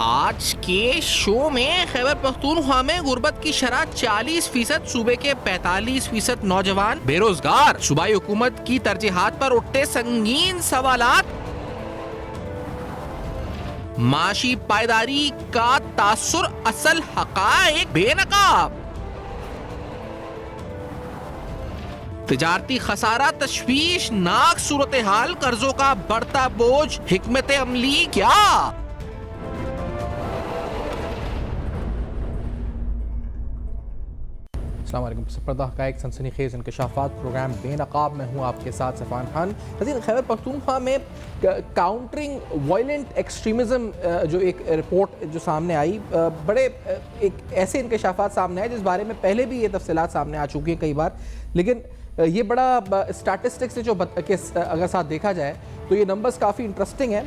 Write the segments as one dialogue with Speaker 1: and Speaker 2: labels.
Speaker 1: आज के शो में खैबर पख्तूनख्वा में गुर्बत की शरह 40%, सूबे के 45% नौजवान बेरोजगार। सूबाई हुकूमत की तरजीहात पर उठते संगीन सवालात। माशी पायदारी का तासुर, असल हकाइक बेनकाब। तिजारती खसारा, तशवीशनाक सूरत हाल, कर्जों का बढ़ता बोझ, हिकमत अमली क्या? अस्सलाम वालेकुम। पर्दा हक़ाइक़, सनसनीखेज़ इंकशाफ़ात, प्रोग्राम बेनकाब में हूँ आपके साथ सफ़ान खान। नाज़रीन, खैबर पख्तूनख्वा में काउंटरिंग वायलेंट एक्सट्रीमिज़म जो एक रिपोर्ट जो सामने आई, बड़े एक ऐसे इंकशाफ़ात सामने आए जिस बारे में पहले भी ये तफ़सीलात सामने आ चुकी हैं कई बार, लेकिन ये बड़ा स्टैटिस्टिक्स से जो अगर साथ देखा जाए तो ये नंबर्स काफ़ी इंटरेस्टिंग है।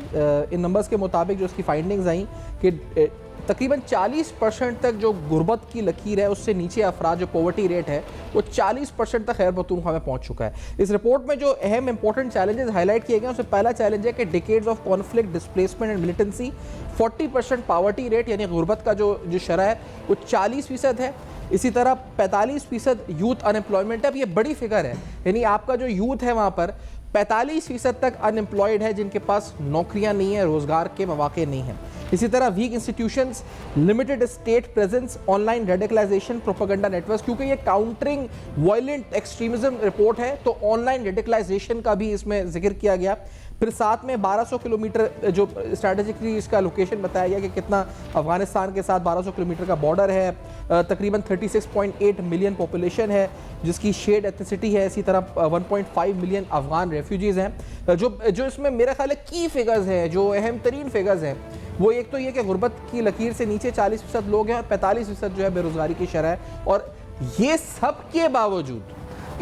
Speaker 1: इन नंबर्स के मुताबिक जो इसकी फाइंडिंग्स आई कि तकरीबन 40% तक जो गुर्बत की लकीर है उससे नीचे अफराद, जो पॉवर्टी रेट है वो 40% तक खैबर पख्तूनख्वा में पहुंच चुका है। इस रिपोर्ट में जो अहम इंपॉर्टेंट चैलेंजेस हाईलाइट किए गए हैं उसमें पहला चैलेंज है कि decades of conflict, displacement and militancy. 40% poverty rate यानी गुर्बत का जो शरह है वो 40% है। इसी तरह 45% यूथ अनएम्प्लॉयमेंट है। अब ये बड़ी फिगर है, यानी आपका जो यूथ है वहाँ पर 45% तक अनएम्प्लॉयड है, जिनके पास नौकरियाँ नहीं है, रोज़गार के मौके नहीं हैं। इसी तरह weak institutions, limited state presence, online radicalisation, propaganda network, क्योंकि ये काउंटरिंग वायलेंट एक्सट्रीमिज्म रिपोर्ट है तो ऑनलाइन रेडिकलाइजेशन का भी इसमें जिक्र किया गया। फिर साथ में 1200 किलोमीटर जो स्ट्रैटेजिकली इसका लोकेशन बताया गया कि कितना अफगानिस्तान के साथ 1200 किलोमीटर का बॉर्डर है, तकरीबन 36.8 मिलियन पॉपुलेशन है जिसकी शेड एथनिसिटी है। इसी तरह 1.5 मिलियन अफगान रेफ्यूजीज़ हैं। जो इसमें मेरा ख्याल है की फिगर्स हैं, जो अहम तरीन फिगर्स हैं, वो एक तो ये कि गुर्बत की लकीर से नीचे 40% लोग हैं और 45% जो है बेरोजगारी की शरह है। और ये सब के बावजूद,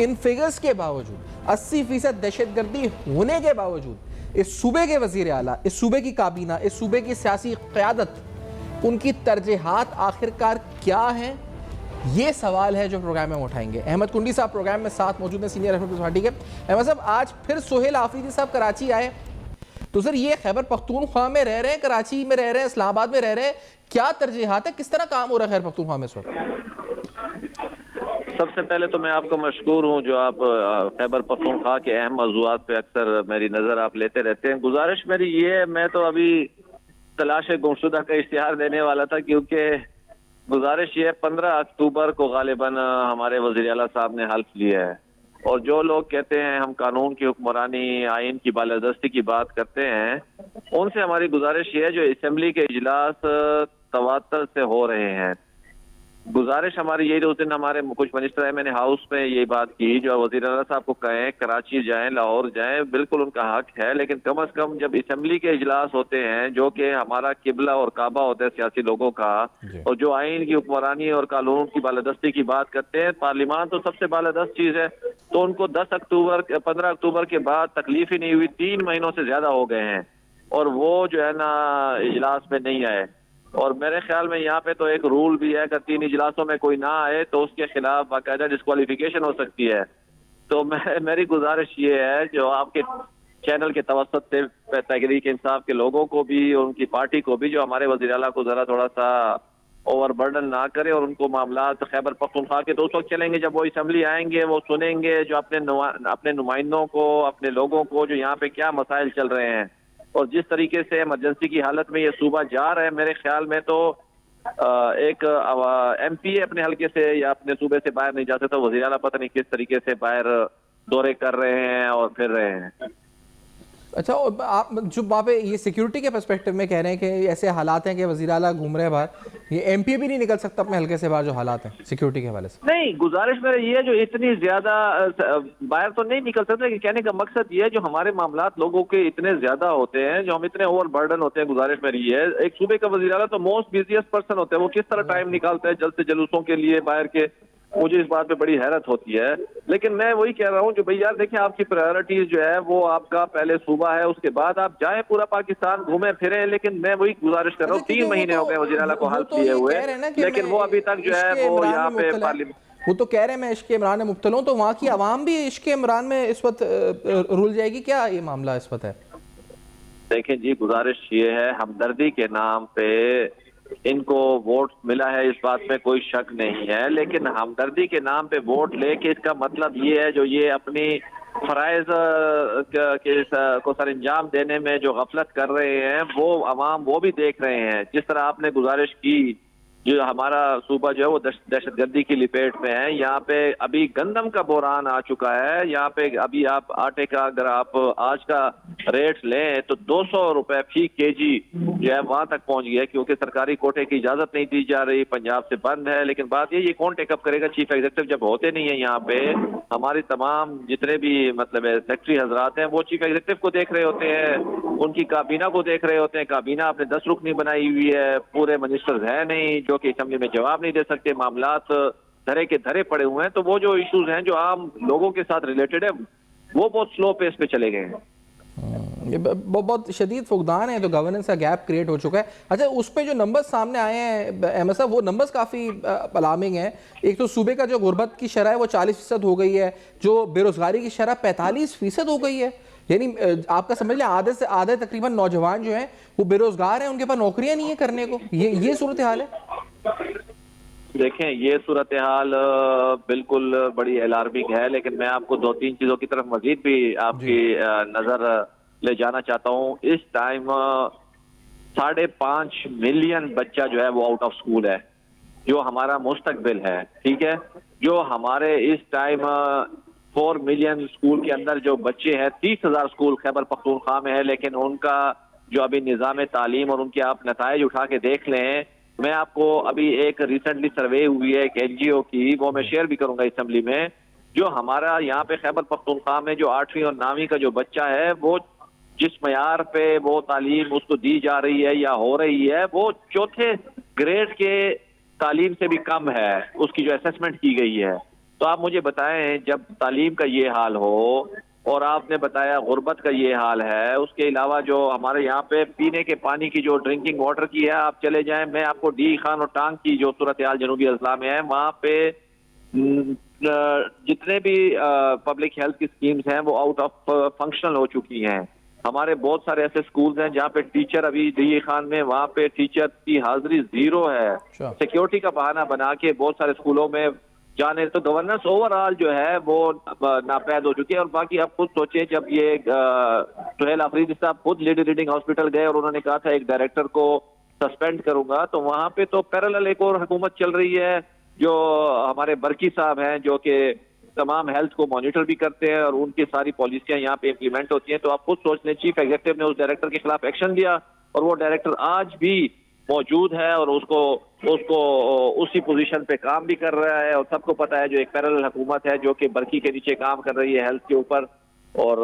Speaker 1: इन फिगर्स के बावजूद, 80% दहशतगर्दी होने के बावजूद, इस सूबे के वज़ीर आला, इस सूबे की काबीना, इस सूबे की सियासी क़यादत, उनकी तरजीहात आखिरकार क्या हैं, ये सवाल है जो प्रोग्राम में हम उठाएंगे। अहमद कुंडी साहब प्रोग्राम में साथ मौजूद हैं, सीनियर रहनुमा पार्टी के। अहमद साहब, आज फिर सोहेल आफरीदी साहब कराची आए, तो सर ये खैबर पख्तूनख्वा में रह रहे हैं, कराची में रह रहे हैं, इस्लामाबाद में रह रहे हैं, क्या तरजीहात है, किस तरह काम हो रहा है खैबर पख्तूनख्वा में इस वक्त?
Speaker 2: सबसे पहले तो मैं आपको मशकूर हूँ जो आप खैबर पख्तूनख्वा के अहम मौज़ूआत पे अक्सर मेरी नज़र आप लेते रहते हैं। गुजारिश मेरी ये है, मैं तो अभी तलाश गुमशुदा का इश्तिहार देने वाला था, क्योंकि गुजारिश ये 15 अक्टूबर को गालिबन हमारे वज़ीर आला साहब ने हल्फ लिया है, और जो लोग कहते हैं हम कानून की हुक्मरानी, आइन की बालादस्ती की बात करते हैं, उनसे हमारी गुजारिश ये है जो असेंबली के इजलास तवातर से हो रहे हैं, गुजारिश हमारी यही, उस दिन हमारे कुछ मिनिस्टर है, मैंने हाउस में यही बात की, जो वज़ीर आला साहब को कहें कराची जाएं, लाहौर जाएं, बिल्कुल उनका हक है, लेकिन कम से कम जब असेंबली के इजलास होते हैं जो कि हमारा किबला और काबा होता है सियासी लोगों का, और जो आइन की हुक्मरानी और कानून की बालादस्ती की बात करते हैं, पार्लियामान तो सबसे बालादस्त चीज है, तो उनको 15 अक्टूबर के बाद तकलीफ ही नहीं हुई। 3 महीनों से ज्यादा हो गए हैं और वो जो है ना इजलास में नहीं आए। और मेरे ख्याल में यहाँ पे तो एक रूल भी है, अगर 3 इजलासों में कोई ना आए तो उसके खिलाफ बाकायदा डिस्क्वालिफिकेशन हो सकती है। तो मेरी गुजारिश ये है जो आपके चैनल के तवसत से तहरीक इंसाफ के लोगों को भी, उनकी पार्टी को भी, जो हमारे वज़ीर आला को जरा थोड़ा सा ओवरबर्डन ना करे और उनको मामला खैबर पख्तूनख्वा के तो उस वक्त चलेंगे जब वो असेंबली आएंगे, वो सुनेंगे जो अपने नुमाइंदों को, अपने लोगों को, जो यहाँ पे क्या मसाइल चल रहे हैं और जिस तरीके से इमरजेंसी की हालत में ये सूबा जा रहा है। मेरे ख्याल में तो एक MP अपने हल्के से या अपने सूबे से बाहर नहीं जा सकता, तो वज़ीर आला पता नहीं किस तरीके से बाहर दौरे कर रहे हैं और फिर रहे हैं।
Speaker 1: अच्छा, आप जो वहाँ पे ये सिक्योरिटी के पर्सपेक्टिव में कह रहे हैं कि ऐसे हालात हैं कि वज़ीर आला घूम रहे हैं बाहर, ये MP भी नहीं निकल सकता अपने हल्के से बाहर, जो हालात हैं सिक्योरिटी के हवाले से?
Speaker 2: नहीं, गुजारिश मेरी ये जो इतनी ज्यादा बाहर तो नहीं निकल सकते, कहने का मकसद ये है जो हमारे मामलात लोगों के इतने ज्यादा होते हैं, जो हम इतने ओवर बर्डन होते हैं, गुजारिश मेरी ये है, एक सूबे का वज़ीर आला तो मोस्ट बिजिएस्ट पर्सन होता है, वो किस तरह टाइम निकालता है जल्द से जुलूसों के लिए बाहर के, मुझे इस बात पे बड़ी हैरत होती है। लेकिन मैं वही कह रहा हूँ जो भैया देखिए, आपकी प्रायोरिटीज जो है वो आपका पहले सूबा है, उसके बाद आप जाएं पूरा पाकिस्तान घूमे फिरे, लेकिन मैं वही गुजारिश कर रहा हूँ, 3 महीने हो गए वज़ीर आला को हल्फ लिए हुए, लेकिन वो अभी तक जो है वो यहाँ पे पार्लियामेंट,
Speaker 1: वो तो कह रहे हैं मैं इश्क इमरान में मुब्तला हूं, तो वहाँ की आवाम भी इश्क इमरान में इस वक्त रुल जाएगी क्या? ये मामला इस वक्त है।
Speaker 2: देखें जी, गुजारिश ये है, हमदर्दी के नाम पे इनको वोट मिला है, इस बात में कोई शक नहीं है, लेकिन हमदर्दी के नाम पे वोट लेके इसका मतलब ये है जो ये अपनी फराइज को सर अंजाम देने में जो गफलत कर रहे हैं वो अवाम वो भी देख रहे हैं। जिस तरह आपने गुजारिश की, जो हमारा सूबा जो है वो दहशतगर्दी की लिपेट में है। यहाँ पे अभी गंदम का बहरान आ चुका है। यहाँ पे अभी आप आटे का अगर आप आज का रेट लें तो 200 रुपए फी केजी जो है वहां तक पहुंच गया, क्योंकि सरकारी कोटे की इजाजत नहीं दी जा रही, पंजाब से बंद है। लेकिन बात ये कौन टेकअप करेगा? चीफ एग्जीक्यूटिव जब होते नहीं है यहाँ पे, हमारी तमाम जितने भी मतलब सेक्रेटरी हजरात हैं वो चीफ एग्जीक्यूटिव को देख रहे होते हैं, उनकी काबीना को देख रहे होते हैं। काबीना आपने 10 रुकनी बनाई हुई है, पूरे मिनिस्टर्स है नहीं जो कि असेंबली में जवाब नहीं दे सकते, मामलात धरे के धरे पड़े हुए हैं। तो वो जो इश्यूज हैं जो आम लोगों के साथ रिलेटेड है वो बहुत स्लो पेस पे चले गए हैं।
Speaker 1: ये बहुत शदीद फुकदान है, तो गवर्नेंस का गैप क्रिएट हो चुका है। अच्छा, उस पर जो नंबर्स सामने आए हैं अहमद साहब, वो नंबर्स काफ़ी अलार्मिंग हैं। एक तो सूबे का जो गुर्बत की शरह है वो 40% हो गई है, जो बेरोजगारी की शरह 45% हो गई है। यानी आपका समझ लें आधे से आधे तकरीबन नौजवान जो हैं वो बेरोजगार हैं, उनके पास नौकरियां नहीं है करने को। ये सूरत हाल है।
Speaker 2: देखें, ये सूरत हाल बिल्कुल बड़ी अलार्मिंग है, लेकिन मैं आपको 2-3 चीजों की तरफ मजीद भी आपकी नजर ले जाना चाहता हूँ। इस टाइम 5.5 मिलियन बच्चा जो है वो आउट ऑफ स्कूल है, जो हमारा मुस्तकबिल है। ठीक है, जो हमारे इस टाइम 4 मिलियन स्कूल के अंदर जो बच्चे हैं, 30,000 स्कूल खैबर पख्तूनख्वा में है, लेकिन उनका जो अभी निज़ाम तालीम और उनके आप नताइज उठा के देख लें। मैं आपको अभी एक रिसेंटली सर्वे हुई है एक NGO की, वो मैं शेयर भी करूंगा असेंबली में। जो हमारा यहाँ पे खैबर पख्तूनख्वा में जो 8वीं और 9वीं का जो बच्चा है, वो जिस मयार पे वो तालीम उसको दी जा रही है या हो रही है, वो चौथे ग्रेड के तालीम से भी कम है, उसकी जो असेसमेंट की गई है। तो आप मुझे बताएं, जब तालीम का ये हाल हो और आपने बताया गुर्बत का ये हाल है, उसके अलावा जो हमारे यहाँ पे पीने के पानी की जो ड्रिंकिंग वाटर की है, आप चले जाएं, मैं आपको डी खान और टांग की जो सूरत हाल जनूबी अजला में है, वहाँ पे जितने भी पब्लिक हेल्थ की स्कीम्स हैं वो आउट ऑफ फंक्शनल हो चुकी हैं। हमारे बहुत सारे ऐसे स्कूल्स हैं जहाँ पे टीचर अभी डी खान में वहाँ पे टीचर की हाजिरी 0 है। सिक्योरिटी का बहाना बना के बहुत सारे स्कूलों में जाने, तो गवर्नेंस ओवरऑल जो है वो नापैद हो चुकी है। और बाकी आप खुद सोचें, जब ये सुहेल आफरीदी साहब खुद लेडी रीडिंग हॉस्पिटल गए और उन्होंने कहा था एक डायरेक्टर को सस्पेंड करूंगा, तो वहां पे तो पैरेलल एक और हुकूमत चल रही है, जो हमारे बरकी साहब हैं जो कि तमाम हेल्थ को मॉनिटर भी करते हैं और उनकी सारी पॉलिसियां यहाँ पे इम्प्लीमेंट होती हैं। तो आप खुद सोच लें, चीफ एग्जीक्यूटिव ने उस डायरेक्टर के खिलाफ एक्शन लिया और वो डायरेक्टर आज भी मौजूद है और उसको उसी पोजीशन पे काम भी कर रहा है। और सबको पता है जो एक पैरेलल हुकूमत है जो कि बरकी के नीचे काम कर रही है हेल्थ के ऊपर, और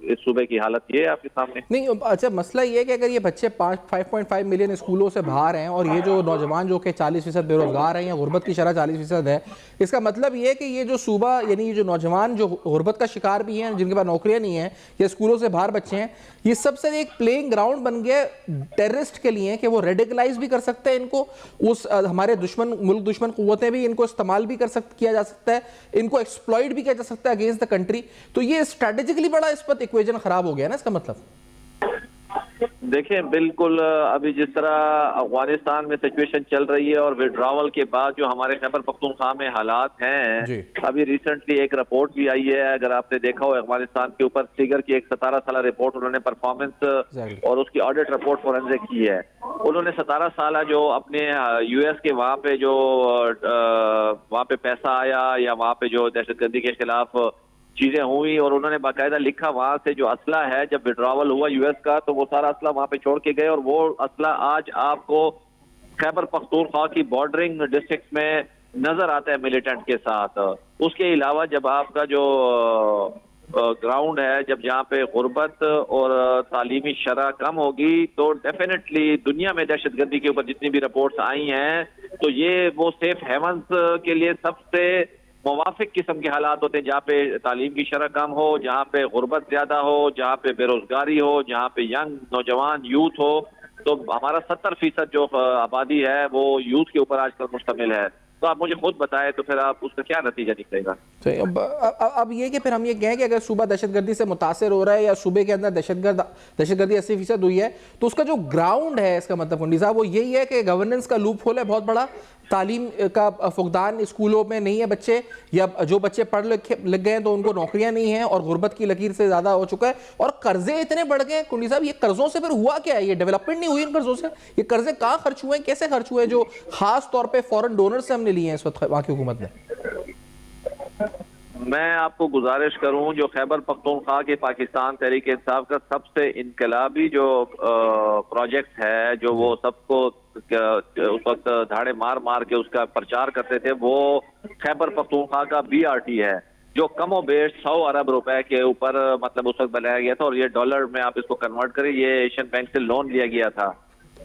Speaker 2: इस सूबे की हालत ये है आपके सामने।
Speaker 1: नहीं, अच्छा मसला ये है कि अगर ये बच्चे 5.5 मिलियन स्कूलों से बाहर हैं और ये जो नौजवान जो कि 40% बेरोजगार हैं या गुर्बत की शरह 40% है, इसका मतलब ये है कि ये जो सूबा यानी ये जो नौजवान जो गुर्बत का शिकार भी हैं, जिनके पास नौकरियां नहीं हैं या स्कूलों से बाहर बच्चे हैं, ये सबसे एक प्लेइंग ग्राउंड बन गया टेररिस्ट के लिए कि वो रेडिकलाइज भी कर सकते हैं इनको। उस हमारे मुल्क दुश्मन कुव्वतें भी इनको इस्तेमाल भी किया जा सकता है, इनको एक्सप्लॉइट भी किया जा सकता है अगेंस्ट द कंट्री। तो ये स्ट्रेटेजिकली बड़ा इस पर इक्वेशन खराब हो गया ना, इसका मतलब।
Speaker 2: देखें, बिल्कुल अभी जिस तरह अफगानिस्तान में सिचुएशन चल रही है और विड्रॉवल के बाद जो हमारे खैबर पख्तूनख्वा में हालात हैं, अभी रिसेंटली एक रिपोर्ट भी आई है, अगर आपने देखा हो अफगानिस्तान के ऊपर, सिगर की एक 17 साल रिपोर्ट उन्होंने परफॉर्मेंस और उसकी ऑडिट रिपोर्ट फॉरेंसिक की है। उन्होंने 17 साल जो अपने US के वहाँ पे जो वहाँ पे पैसा आया या वहाँ पे जो दहशतगर्दी के खिलाफ चीजें हुई, और उन्होंने बाकायदा लिखा वहां से जो असला है, जब विड्रॉवल हुआ US का तो वो सारा असला वहां पे छोड़ के गए, और वो असला आज आपको खैबर पख्तूनख्वा की बॉर्डरिंग डिस्ट्रिक्ट में नजर आता है मिलिटेंट के साथ। उसके अलावा जब आपका जो ग्राउंड है, जब जहाँ पे गुर्बत और तालीमी शरह कम होगी, तो डेफिनेटली दुनिया में दहशतगर्दी के ऊपर जितनी भी रिपोर्ट्स आई हैं, तो ये वो सेफ हेवंस के लिए सबसे मुवाफिक किस्म के हालात होते हैं, जहाँ पे तालीम की शरह कम हो, जहाँ पे गुर्बत ज्यादा हो, जहाँ पे बेरोजगारी हो, जहाँ पे यंग नौजवान यूथ हो। तो हमारा 70% जो आबादी है वो यूथ के ऊपर आजकल मुश्तमिल है। तो आप मुझे खुद बताएं तो फिर आप उसका क्या नतीजा निकलेगा।
Speaker 1: तो अब ये कि फिर हम ये कहें कि अगर सूबा दहशतगर्दी से मुतासर हो रहा है या सूबे के अंदर दहशतगर्दी 80% हुई है, तो उसका जो ग्राउंड है, इसका मतलब कुंडी साहब, वो यही है कि गवर्नेंस का लूप होल है बहुत बड़ा, तालीम का फुकदान स्कूलों में नहीं है बच्चे, या जो बच्चे पढ़ लिख गए हैं तो उनको नौकरियां नहीं हैं और गुर्बत की लकीर से ज़्यादा हो चुका है, और कर्जे इतने बढ़ गए। कुंडी साहब, ये कर्जों से फिर हुआ क्या है? ये डेवलपमेंट नहीं हुई इन कर्जों से? ये कर्जे कहाँ खर्च हुए हैं, कैसे खर्च हुए हैं, जो खास तौर पर फॉरेन डोनर से हमने लिए हैं इस वक्त वहाँ की हुकूमत ने?
Speaker 2: मैं आपको गुजारिश करूं, जो खैबर पख्तूनख्वा के पाकिस्तान तहरीक इंसाफ का सबसे इनकलाबी जो प्रोजेक्ट है, जो वो सबको उस वक्त धाड़े मार मार के उसका प्रचार करते थे, वो खैबर पख्तूनख्वा का BRT है, जो कमो बेश 100 अरब रुपए के ऊपर मतलब उस वक्त बनाया गया था। और ये डॉलर में आप इसको कन्वर्ट करें, ये एशियन बैंक से लोन लिया गया था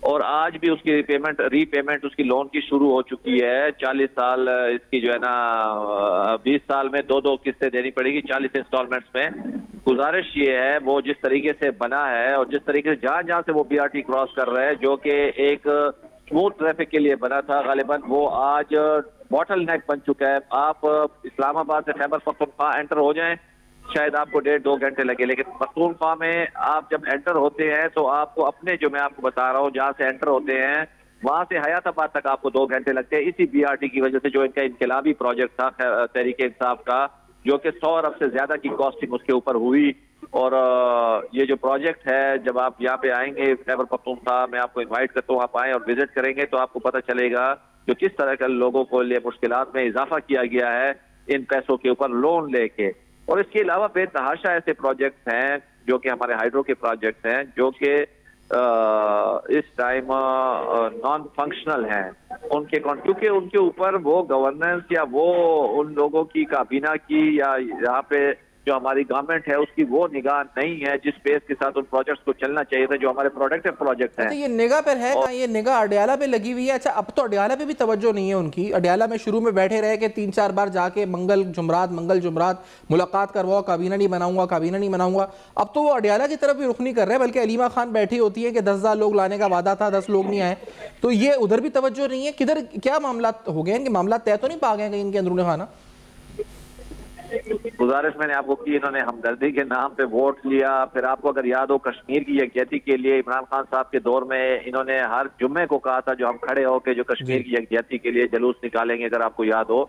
Speaker 2: और आज भी उसकी रीपेमेंट उसकी लोन की शुरू हो चुकी है। 40 साल इसकी जो है ना, 20 साल में 2-2 किस्तें देनी पड़ेगी 40 इंस्टॉलमेंट्स में। गुजारिश ये है, वो जिस तरीके से बना है और जिस तरीके से जहां जहां से वो BRT क्रॉस कर रहा है, जो कि एक स्मूथ ट्रैफिक के लिए बना था, गालिबन वो आज बॉटल नेक बन चुका है। आप इस्लामाबाद से खैबर पख्तूनख्वा एंटर हो जाएं, शायद आपको 1.5-2 घंटे लगे, लेकिन पख्तूनख्वा में आप जब एंटर होते हैं तो आपको अपने, जो मैं आपको बता रहा हूँ, जहाँ से एंटर होते हैं वहां से हयाताबाद तक आपको 2 घंटे लगते हैं, इसी BRT की वजह से, जो इनका इनकलाबी प्रोजेक्ट था तहरीक इंसाफ का, जो कि 100 अरब से ज्यादा की कॉस्टिंग उसके ऊपर हुई। और ये जो प्रोजेक्ट है, जब आप यहाँ पे आएंगे खैबर पख्तूनख्वा, मैं आपको इन्वाइट करता हूँ, आप आए और विजिट करेंगे तो आपको पता चलेगा जो किस तरह का लोगों को लिए मुश्किलात में इजाफा किया गया है इन पैसों के ऊपर लोन लेके। और इसके अलावा बेतहाशा ऐसे प्रोजेक्ट्स हैं जो कि हमारे हाइड्रो के प्रोजेक्ट्स हैं, जो कि इस टाइम नॉन फंक्शनल हैं, क्योंकि उनके ऊपर वो गवर्नेंस या वो उन लोगों की काबीना की या यहाँ पे जो हमारी गवर्नमेंट है उसकी वो निगाह नहीं है जिस पेस के साथ उन प्रोजेक्ट्स को चलना चाहिए था, जो हमारे प्रोडक्टिव प्रोजेक्ट हैं।
Speaker 1: अच्छा, ये निगाह पर है कहाँ? ये निगाह अडयाला पे लगी हुई है। अच्छा, अब तो अडयाला पे भी तवज्जो नहीं है उनकी। अडयाला में शुरू में बैठे रहे कि 3-4 बार जाके मंगल जुमरात मुलाकात करवाओ, काबीना नहीं बनाऊंगा। अब तो वो अडयाला की तरफ भी रुख नहीं कर रहे, बल्कि अलीमा खान बैठी होती है कि 10,000 लोग लाने का वादा था, 10 लोग नहीं आए, तो ये उधर भी तवज्जो नहीं है। किधर क्या मामला हो गए? इनके मामला तय तो नहीं पा गए इनके अंदरूनी खाना?
Speaker 2: गुजारिश मैंने आपको की, इन्होंने हमदर्दी के नाम पे वोट लिया। फिर आपको अगर याद हो, कश्मीर की यकजहती के लिए इमरान खान साहब के दौर में इन्होंने हर जुम्मे को कहा था, जो हम खड़े होकर जो कश्मीर की यकजहती के लिए जुलूस निकालेंगे, अगर आपको याद हो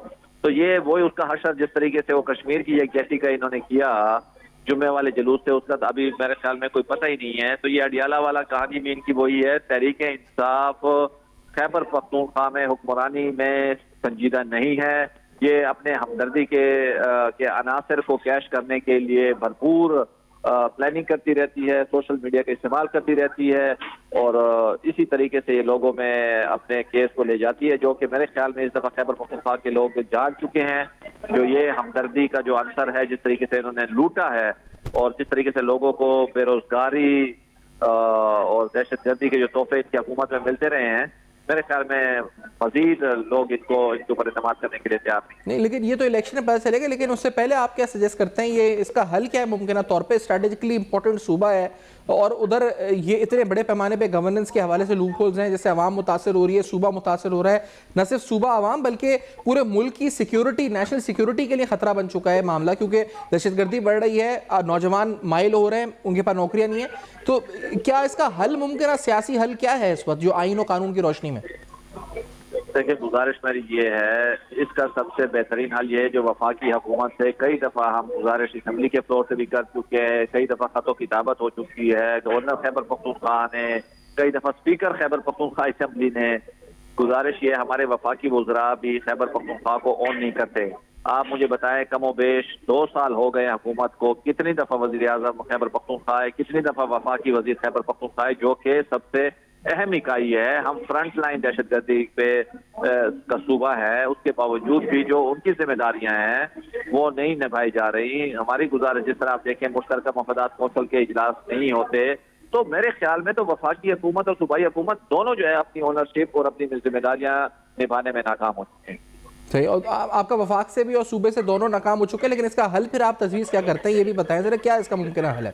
Speaker 2: तो ये वही उसका हशर, जिस तरीके से वो कश्मीर की यकजहती का इन्होंने किया जुम्मे वाले जुलूस से, उसका अभी मेरे ख्याल में कोई पता ही नहीं है। तो ये अडियाला वाला कहानी भी इनकी वही है। तहरीक इंसाफ खैबर पख्तूनख्वा में हुक्मरानी में संजीदा नहीं है। ये अपने हमदर्दी के अनासर को कैश करने के लिए भरपूर प्लानिंग करती रहती है, सोशल मीडिया का इस्तेमाल करती रहती है और इसी तरीके से ये लोगों में अपने केस को ले जाती है, जो कि मेरे ख्याल में इस दफा खैबर पख्तूनख्वा के लोग जान चुके हैं। जो ये हमदर्दी का जो अंसर है, जिस तरीके से इन्होंने लूटा है और जिस तरीके से लोगों को बेरोजगारी और दहशतगर्दी के जो तोहफे इसकी हुकूमत में मिलते रहे हैं, मेरे ख्याल में मजीद लोग इनके ऊपर इस्तेमाल करने के लिए तैयार
Speaker 1: नहीं। लेकिन ये तो इलेक्शन में पता चलेगा, लेकिन उससे पहले आप क्या सजेस्ट करते हैं, ये इसका हल क्या है? मुमकिन तौर पे स्ट्रेटेजिकली इंपॉर्टेंट सूबा है और उधर ये इतने बड़े पैमाने पे गवर्नेंस के हवाले से लूप होल्स हैं, जैसे आवाम मुतासर हो रही है, सूबा मुतासर हो रहा है, न सिर्फ सूबा आवाम बल्कि पूरे मुल्क की सिक्योरिटी, नेशनल सिक्योरिटी के लिए खतरा बन चुका है मामला, क्योंकि दहशतगर्दी बढ़ रही है, नौजवान माइल हो रहे हैं, उनके पास नौकरियां नहीं है। तो क्या इसका हल मुमकिन सियासी हल क्या है इस वक्त, जो आइन और कानून की रोशनी में?
Speaker 2: देखिए, गुजारिश मेरी ये है, इसका सबसे बेहतरीन हल ये है, जो वफाकी हुकूमत से कई दफ़ा हम गुजारिश असम्बली के फ्लोर से भी कर चुके हैं, कई दफ़ा खतों किताबत हो चुकी है, गवर्नर खैबर पख्तूनख्वा ने, कई दफ़ा स्पीकर खैबर पख्तूनख्वा असम्बली ने। गुजारिश ये, हमारे वफाकी वज़रा भी खैबर पख्तूनख्वा को ऑन नहीं करते। आप मुझे बताएं, कमोबेश 2 साल हो गए हुकूमत को, कितनी दफ़ा वज़ीर आज़म खैबर पख्तूनख्वा है, कितनी दफ़ा वफाकी वज़ीर खैबर पख्तूनख्वा है, जो कि सबसे अहम इकाई है, हम फ्रंट लाइन दहशतगर्दी पे का सूबा है, उसके बावजूद भी जो उनकी जिम्मेदारियां हैं वो नहीं निभाई जा रही। हमारी गुजारिश, जिस तरह आप देखें, मुश्तरका मफादात कौंसिल के इजलास नहीं होते, तो मेरे ख्याल में तो वफाकी हुकूमत और सूबाई हुकूमत दोनों जो है अपनी ओनरशिप और अपनी जिम्मेदारियां निभाने में नाकाम हो चुके हैं।
Speaker 1: सही। और आपका वफाक से भी और सूबे से दोनों नाकाम हो चुके हैं, लेकिन इसका हल फिर आप तजवीज़ क्या करते हैं, ये भी बताएं जरा, क्या इसका मुमकिन हल है,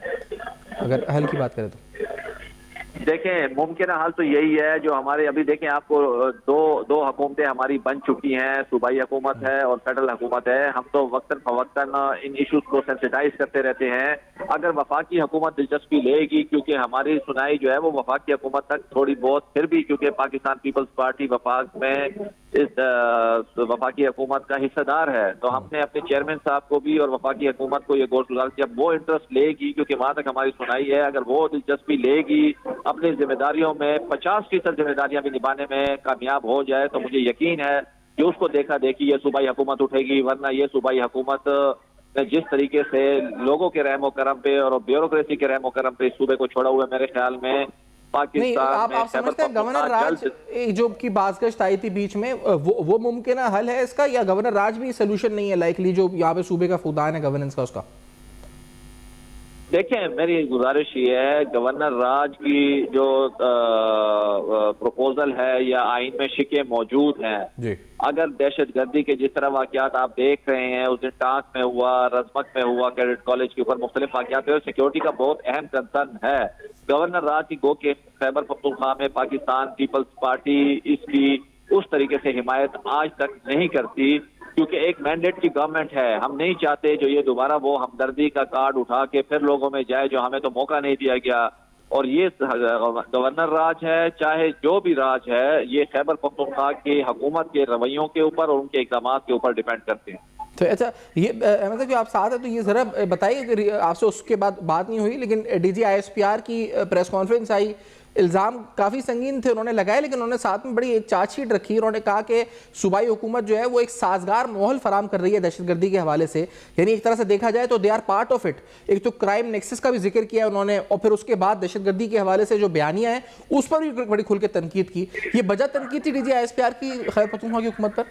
Speaker 1: अगर हल की बात करें तो?
Speaker 2: देखें, मुमकिन हाल तो यही है जो हमारे अभी देखें आपको दो हुकूमतें हमारी बन चुकी हैं, सूबाई हुकूमत है और फेडरल हुकूमत है। हम तो वक्तन फवक्तन इन इशूज को सेंसिटाइज करते रहते हैं। अगर वफाकी हुकूमत दिलचस्पी लेगी, क्योंकि हमारी सुनाई जो है वो वफाकी हुकूमत तक थोड़ी बहुत, फिर भी क्योंकि पाकिस्तान पीपल्स पार्टी वफाक में इस वफाकी हुकूमत का हिस्सेदार है, तो हमने अपने चेयरमैन साहब को भी और वफाकी हुकूमत को ये गौर गुजार, जब वो इंटरेस्ट लेगी, क्योंकि वहां तक हमारी सुनाई है, अगर वो दिलचस्पी लेगी अपनी जिम्मेदारियों में 50% जिम्मेदारियां भी निभाने में कामयाब हो जाए, तो मुझे यकीन है कि उसको देखा देखी ये सूबाई हुकूमत उठेगी। वरना ये सूबाई हुकूमत ने जिस तरीके से लोगों के रहमो करम पे और ब्यूरोक्रेसी के रहमो करम पे इस सूबे को छोड़ा हुआ है, मेरे ख्याल में
Speaker 1: नहीं,
Speaker 2: पाकिस्तान
Speaker 1: आप समझते हैं गवर्नर राज जो की बाज़गश्त आई थी बीच में, वो मुमकिन हल है इसका, या गवर्नर राज भी सोल्यूशन नहीं है लाइकली, जो यहाँ पे सूबे का फुदान है गवर्नेंस का उसका?
Speaker 2: देखें, मेरी गुजारिश ये है, गवर्नर राज की जो प्रपोजल है या आइन में शिकें मौजूद हैं
Speaker 1: जी।
Speaker 2: अगर दहशतगर्दी के जिस तरह वाकयात आप देख रहे हैं, उस दिन टांक में हुआ, रजमत में हुआ, कैडेट कॉलेज के ऊपर मुख्तलिफ वाकयात है, सिक्योरिटी का बहुत अहम कंसर्न है। गवर्नर राज की गो के खैबर पख्तूनख्वा में पाकिस्तान पीपल्स पार्टी इसकी उस तरीके से हिमायत आज तक नहीं करती, क्योंकि एक मैंडेट की गवर्नमेंट है। हम नहीं चाहते जो ये दोबारा वो हमदर्दी का कार्ड उठा के फिर लोगों में जाए, जो हमें तो मौका नहीं दिया गया। और ये गवर्नर राज है, चाहे जो भी राज है, ये खैबर पख्तूनख्वा की हुकूमत के रवैयों के ऊपर और उनके इक़दाम के ऊपर डिपेंड करते हैं।
Speaker 1: तो अच्छा, ये मतलब कि आप साथ हैं तो ये ज़रा बताइए, आपसे उसके बाद बात नहीं हुई, लेकिन डीजी ISPR की प्रेस कॉन्फ्रेंस आई, इल्ज़ाम काफ़ी संगीन थे उन्होंने लगाए, लेकिन उन्होंने साथ में बड़ी एक चार्जशीट रखी। उन्होंने कहा कि सूबाई हुकूमत जो है वो एक साजगार माहौल फराम कर रही है दहशतगर्दी के हवाले से, यानी एक तरह से देखा जाए तो they are part of it. एक तो क्राइम नेक्सस का भी जिक्र किया उन्होंने, और फिर उसके बाद दहशतगर्दी के हवाले से जो बयानियां हैं उस पर भी बड़ी खुल के तनकीद की। ये वजह तनकीद थी डीजी ISPR की खैबर पख्तूनख्वा की हुकूमत पर?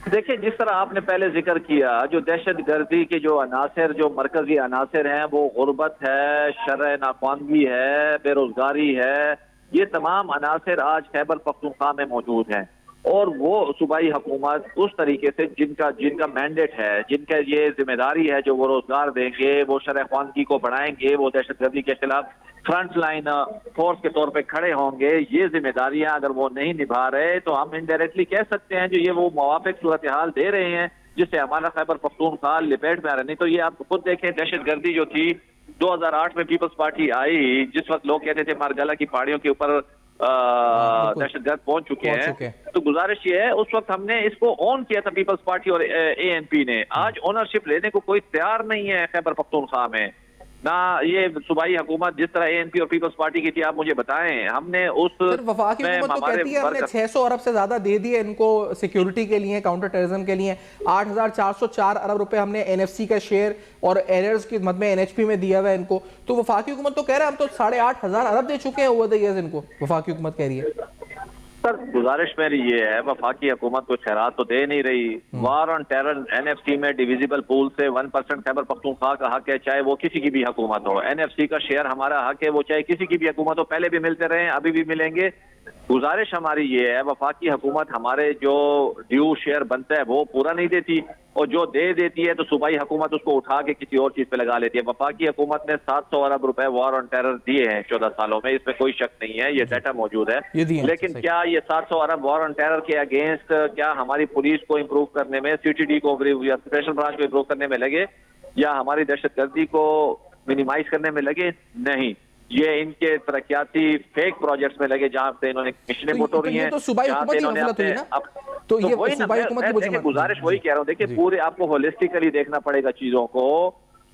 Speaker 2: देखिए, जिस तरह आपने पहले जिक्र किया, जो दहशतगर्दी के जो अनासर, जो मरकजी अनासर हैं, वो गुर्बत है, शरअ नाख्वानगी है, बेरोजगारी है, ये तमाम अनासर आज खैबर पख्तूनख्वा में मौजूद हैं। और वो सूबाई हुकूमत उस तरीके से जिनका मैंडेट है, जिनका ये जिम्मेदारी है, जो वो रोजगार देंगे, वो शरअ ख्वानगी को बढ़ाएंगे, वो दहशतगर्दी के खिलाफ फ्रंट लाइन फोर्स के तौर पे खड़े होंगे, ये जिम्मेदारियां अगर वो नहीं निभा रहे, तो हम इनडायरेक्टली कह सकते हैं जो ये वो मुवाफिक सूरत हाल दे रहे हैं जिससे हमारा खैबर पख्तूनख्वा लिपेट में आ रहा। नहीं तो ये आप खुद देखें, दहशतगर्दी जो थी 2008 में पीपल्स पार्टी आई, जिस वक्त लोग कहते थे मारगला की पहाड़ियों के ऊपर दहशतगर्द पहुंच चुके हैं, तो गुजारिश ये है, उस वक्त हमने इसको ऑन किया था पीपल्स पार्टी और ANP ने। आज ओनरशिप लेने को कोई तैयार नहीं है खैबर पख्तूनख्वा में, ना ये सूबाई हुकूमत जिस तरह ANP और पीपल्स पार्टी की थी। आप मुझे बताएं, हमने उस
Speaker 1: वफाकी हुकूमत तो कहती है हमने 600 अरब से ज्यादा दे दिए इनको सिक्योरिटी के लिए, काउंटर टेररिज्म के लिए। 8,404 अरब रुपए हमने NFC का शेयर और एरर्स की मद में NHP में दिया हुआ है इनको। तो वफाकी हुकूमत तो कह रहे हैं हम तो 8,500 अरब दे चुके हैं ओवर द ईयर्स इनको, वफाकी हुकूमत कह रही है।
Speaker 2: सर, गुजारिश मेरी ये है, वफाकी हुकूमत को खैरात तो दे नहीं रही। वार ऑन टेरर NFC में डिविजिबल पूल से 1% खैबर पख्तूनख्वा का हक है, चाहे वो किसी की भी हुकूमत हो। NFC का शेयर हमारा हक है, वो चाहे किसी की भी हुकूमत हो, पहले भी मिलते रहे, अभी भी मिलेंगे। गुजारिश हमारी ये है, वफाकी हुकूमत हमारे जो ड्यू शेयर बनता है वो पूरा नहीं देती, और जो दे देती है तो सूबाई हुकूमत उसको उठा के किसी और चीज पे लगा लेती है। वफाकी हुकूमत ने 700 अरब रुपए वॉर ऑन टेरर दिए हैं 14 सालों में, इसमें कोई शक नहीं है, ये डाटा मौजूद है। लेकिन क्या ये 700 अरब वॉर ऑन टेरर के अगेंस्ट क्या हमारी पुलिस को इम्प्रूव करने में, CTD को या स्पेशल ब्रांच को इम्प्रूव करने में लगे, या हमारी दहशतगर्दी को मिनिमाइज करने में लगे? नहीं, ये इनके तरक्याती फेक प्रोजेक्ट्स में लगे, जहां से इन्होंने मिशनें मोटोरी हैं, जहां से इन्होंने
Speaker 1: तो ये
Speaker 2: वही ना, गुजारिश वही कह रहा हूँ। देखिए, पूरे आपको होलिस्टिकली देखना पड़ेगा चीजों को।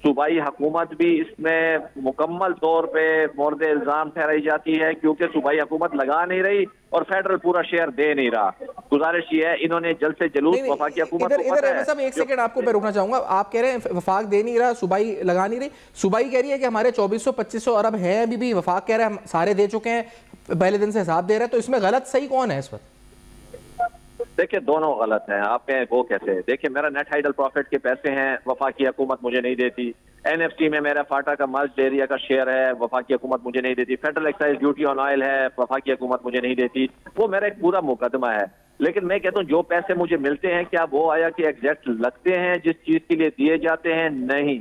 Speaker 2: सूबाई हुकूमत भी इसमें मुकम्मल तौर पे मोर्द इल्जाम ठहराई जाती है, क्योंकि सूबाई हुकूमत लगा नहीं रही और फेडरल पूरा शेयर दे नहीं रहा। गुजारिश ये है, इन्होंने जल्द से जलूस वफाकी हुकूमत को पता है।
Speaker 1: सब एक सेकंड आपको मैं रोकना चाहूंगा। आप कह रहे हैं वफाक दे नहीं रहा, सूबाई लगा नहीं रही। सूबाई कह रही है कि हमारे 2400-2500 अरब है अभी भी, वफाक कह रहे हैं हम सारे दे चुके हैं, पहले दिन से हिसाब दे रहे हैं। तो इसमें गलत सही कौन है इस वक्त?
Speaker 2: देखिए, दोनों गलत हैं। आप कहें वो कैसे? देखिए, मेरा नेट हाइडल प्रॉफिट के पैसे हैं, वफाकी हुकूमत मुझे नहीं देती। NFC में मेरा फाटा का मर्ज एरिया का शेयर है, वफाकी हुकूमत मुझे नहीं देती। Federal excise duty on oil है, वफाकी हुकूमत मुझे नहीं देती। वो मेरा एक पूरा मुकदमा है। लेकिन मैं कहता हूँ जो पैसे मुझे मिलते हैं, क्या वो आया कि एग्जैक्ट लगते हैं जिस चीज के लिए दिए जाते हैं? नहीं,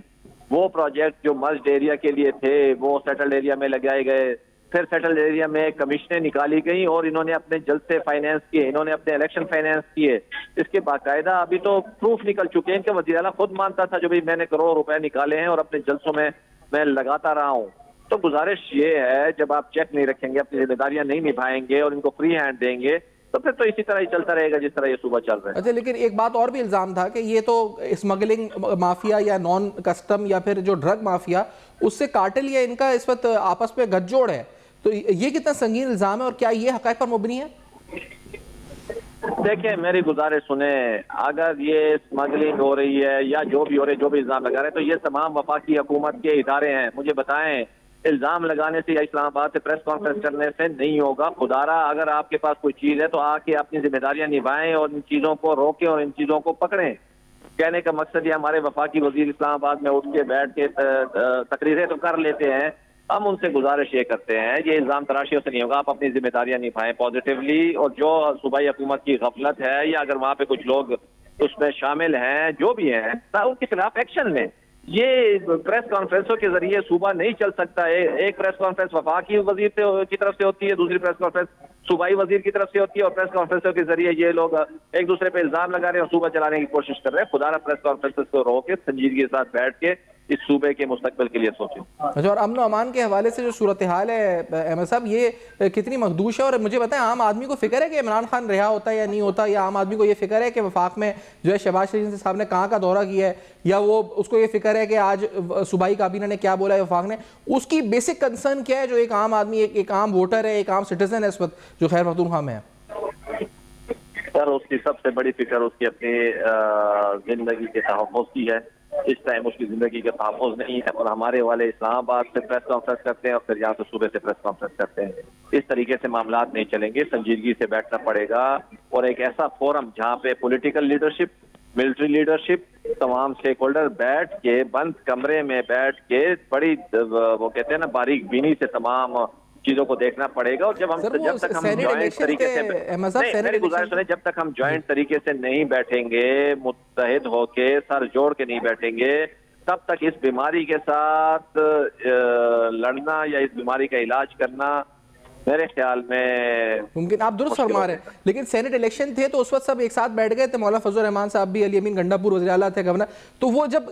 Speaker 2: वो प्रोजेक्ट जो मर्ज एरिया के लिए थे वो सेटल्ड एरिया में लगाए गए, फिर सेटल एरिया में कमीशनें निकाली गई और इन्होंने अपने जलसे फाइनेंस किए, इन्होंने अपने इलेक्शन फाइनेंस किए। इसके बाकायदा अभी तो प्रूफ निकल चुके हैं कि वज़ीर आला खुद मानता था जो भी मैंने करोड़ रुपए निकाले हैं और अपने जलसों में मैं लगाता रहा हूँ। तो गुजारिश ये है, जब आप चेक नहीं रखेंगे, अपनी जिम्मेदारियां नहीं निभाएंगे और इनको फ्री हैंड देंगे, तो फिर तो इसी तरह ही चलता रहेगा जिस तरह ये सूबा चल रहा है।
Speaker 1: अच्छा, लेकिन एक बात और भी इल्जाम था कि ये तो स्मगलिंग माफिया या नॉन कस्टम या फिर जो ड्रग माफिया, उससे कार्टेल या इनका इस वक्त आपस में गठजोड़ है। तो ये कितना संगीन इल्जाम है और क्या ये हक़ाइक़ पर मुबनी है?
Speaker 2: देखिए, मेरी गुजारिश सुने, अगर ये स्मगलिंग हो रही है या जो भी हो रही है, जो भी इल्जाम लगा रहे हैं, तो ये तमाम वफाकी हुकूमत के इदारे हैं। मुझे बताएं, इल्जाम लगाने से या इस्लामाबाद से प्रेस कॉन्फ्रेंस करने से नहीं होगा। खुदारा अगर आपके पास कोई चीज है तो आके अपनी जिम्मेदारियां निभाएं और इन चीजों को रोकें और इन चीजों को पकड़ें। कहने का मकसद ये, हमारे वफाकी वजीर इस्लामाबाद में उठ के बैठ के तकरीरें तो कर लेते हैं, हम उनसे गुजारिश ये करते हैं, ये इल्जाम तराशियों से नहीं होगा, आप अपनी जिम्मेदारियां निभाएं पॉजिटिवली। और जो सूबाई हुकूमत की गफलत है या अगर वहाँ पे कुछ लोग उसमें शामिल हैं, जो भी हैं, उनके खिलाफ एक्शन लें। ये प्रेस कॉन्फ्रेंसों के जरिए सूबा नहीं चल सकता है। एक प्रेस कॉन्फ्रेंस वफाकी वजीर की तरफ से होती है, दूसरी प्रेस कॉन्फ्रेंस सूबाई वजीर की तरफ से होती है, और प्रेस कॉन्फ्रेंसों के जरिए ये लोग एक दूसरे पे इल्जाम लगा रहे हैं और सूबा चलाने की कोशिश कर रहे हैं। खुदारा प्रेस कॉन्फ्रेंस को रोक के संजीदगी के साथ बैठ के इस सूबे के मुस्तकबिल के लिए सोचें।
Speaker 1: अच्छा, और अमन अमान के हवाले से जो सूरत हाल है अहमद साहब, ये कितनी मखदूश है? और मुझे बताएं, आम आदमी को फिक्र है कि इमरान खान रिहा होता है या नहीं होता, या आम आदमी को ये फिक्र है कि वफाक में जो है शहबाज शरीफ साहब ने कहाँ का दौरा किया है, या वो उसको ये फिक्र है कि आज सूबाई काबीना ने क्या बोला है वफाक ने? उसकी बेसिक कंसर्न क्या है जो एक आम आदमी, एक आम वोटर है, एक आम सिटीजन है इस वक्त जो खैर पख्तूनख्वा में है?
Speaker 2: सर, उसकी सबसे बड़ी फिक्र उसकी अपनी जिंदगी के तहफ़्फ़ुज़ की है। इस टाइम उसकी जिंदगी का तहफ़्फ़ुज़ नहीं है और हमारे वाले इस्लामाबाद से प्रेस कॉन्फ्रेंस करते हैं और फिर यहाँ से सूबे से प्रेस कॉन्फ्रेंस करते हैं। इस तरीके से मामलात नहीं चलेंगे, संजीदगी से बैठना पड़ेगा और एक ऐसा फोरम जहाँ पे पॉलिटिकल लीडरशिप, मिलिट्री लीडरशिप, तमाम स्टेक होल्डर बैठ के बंद कमरे में बैठ के बड़ी वो कहते हैं ना बारीक बीनी से तमाम चीजों को देखना पड़ेगा। और जब तक हम जॉइंट तरीके से मेरी गुजारिश सुने, जब तक हम जॉइंट तरीके से नहीं बैठेंगे, मुत्तहिद होके सर जोड़ के नहीं बैठेंगे, तब तक इस बीमारी के साथ लड़ना या इस बीमारी का इलाज करना मेरे ख्याल में
Speaker 1: मुमकिन। आप दुरुस्त फरमा रहे हैं, लेकिन सेनेट इलेक्शन थे तो उस वक्त सब एक साथ बैठ गए थे, मौलाना फजल रहमान साहब भी, अली अमीन गंडापुर वज़ीर आला थे, गवर्नर, तो वो जब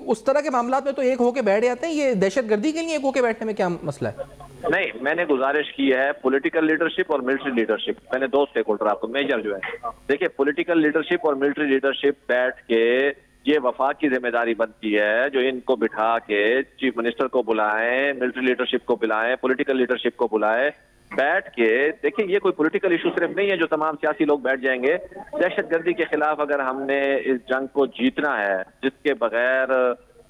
Speaker 1: उस तरह के मामलात में तो एक होके बैठ जाते हैं। ये दहशतगर्दी के लिए एक होके बैठने में क्या मसला है?
Speaker 2: नहीं, मैंने गुजारिश की है पॉलिटिकल लीडरशिप और मिलिट्री लीडरशिप, मैंने दो स्टेक होल्डर आपको मेजर जो है, देखिए पॉलिटिकल लीडरशिप और मिलिट्री लीडरशिप बैठ के ये वफाक की जिम्मेदारी बनती है जो इनको बिठा के चीफ मिनिस्टर को बुलाएं, मिलिट्री लीडरशिप को बुलाएं, पॉलिटिकल लीडरशिप को बुलाएं, बैठ के देखिए ये कोई पॉलिटिकल इशू सिर्फ नहीं है जो तमाम सियासी लोग बैठ जाएंगे। दहशतगर्दी के खिलाफ अगर हमने इस जंग को जीतना है, जिसके बगैर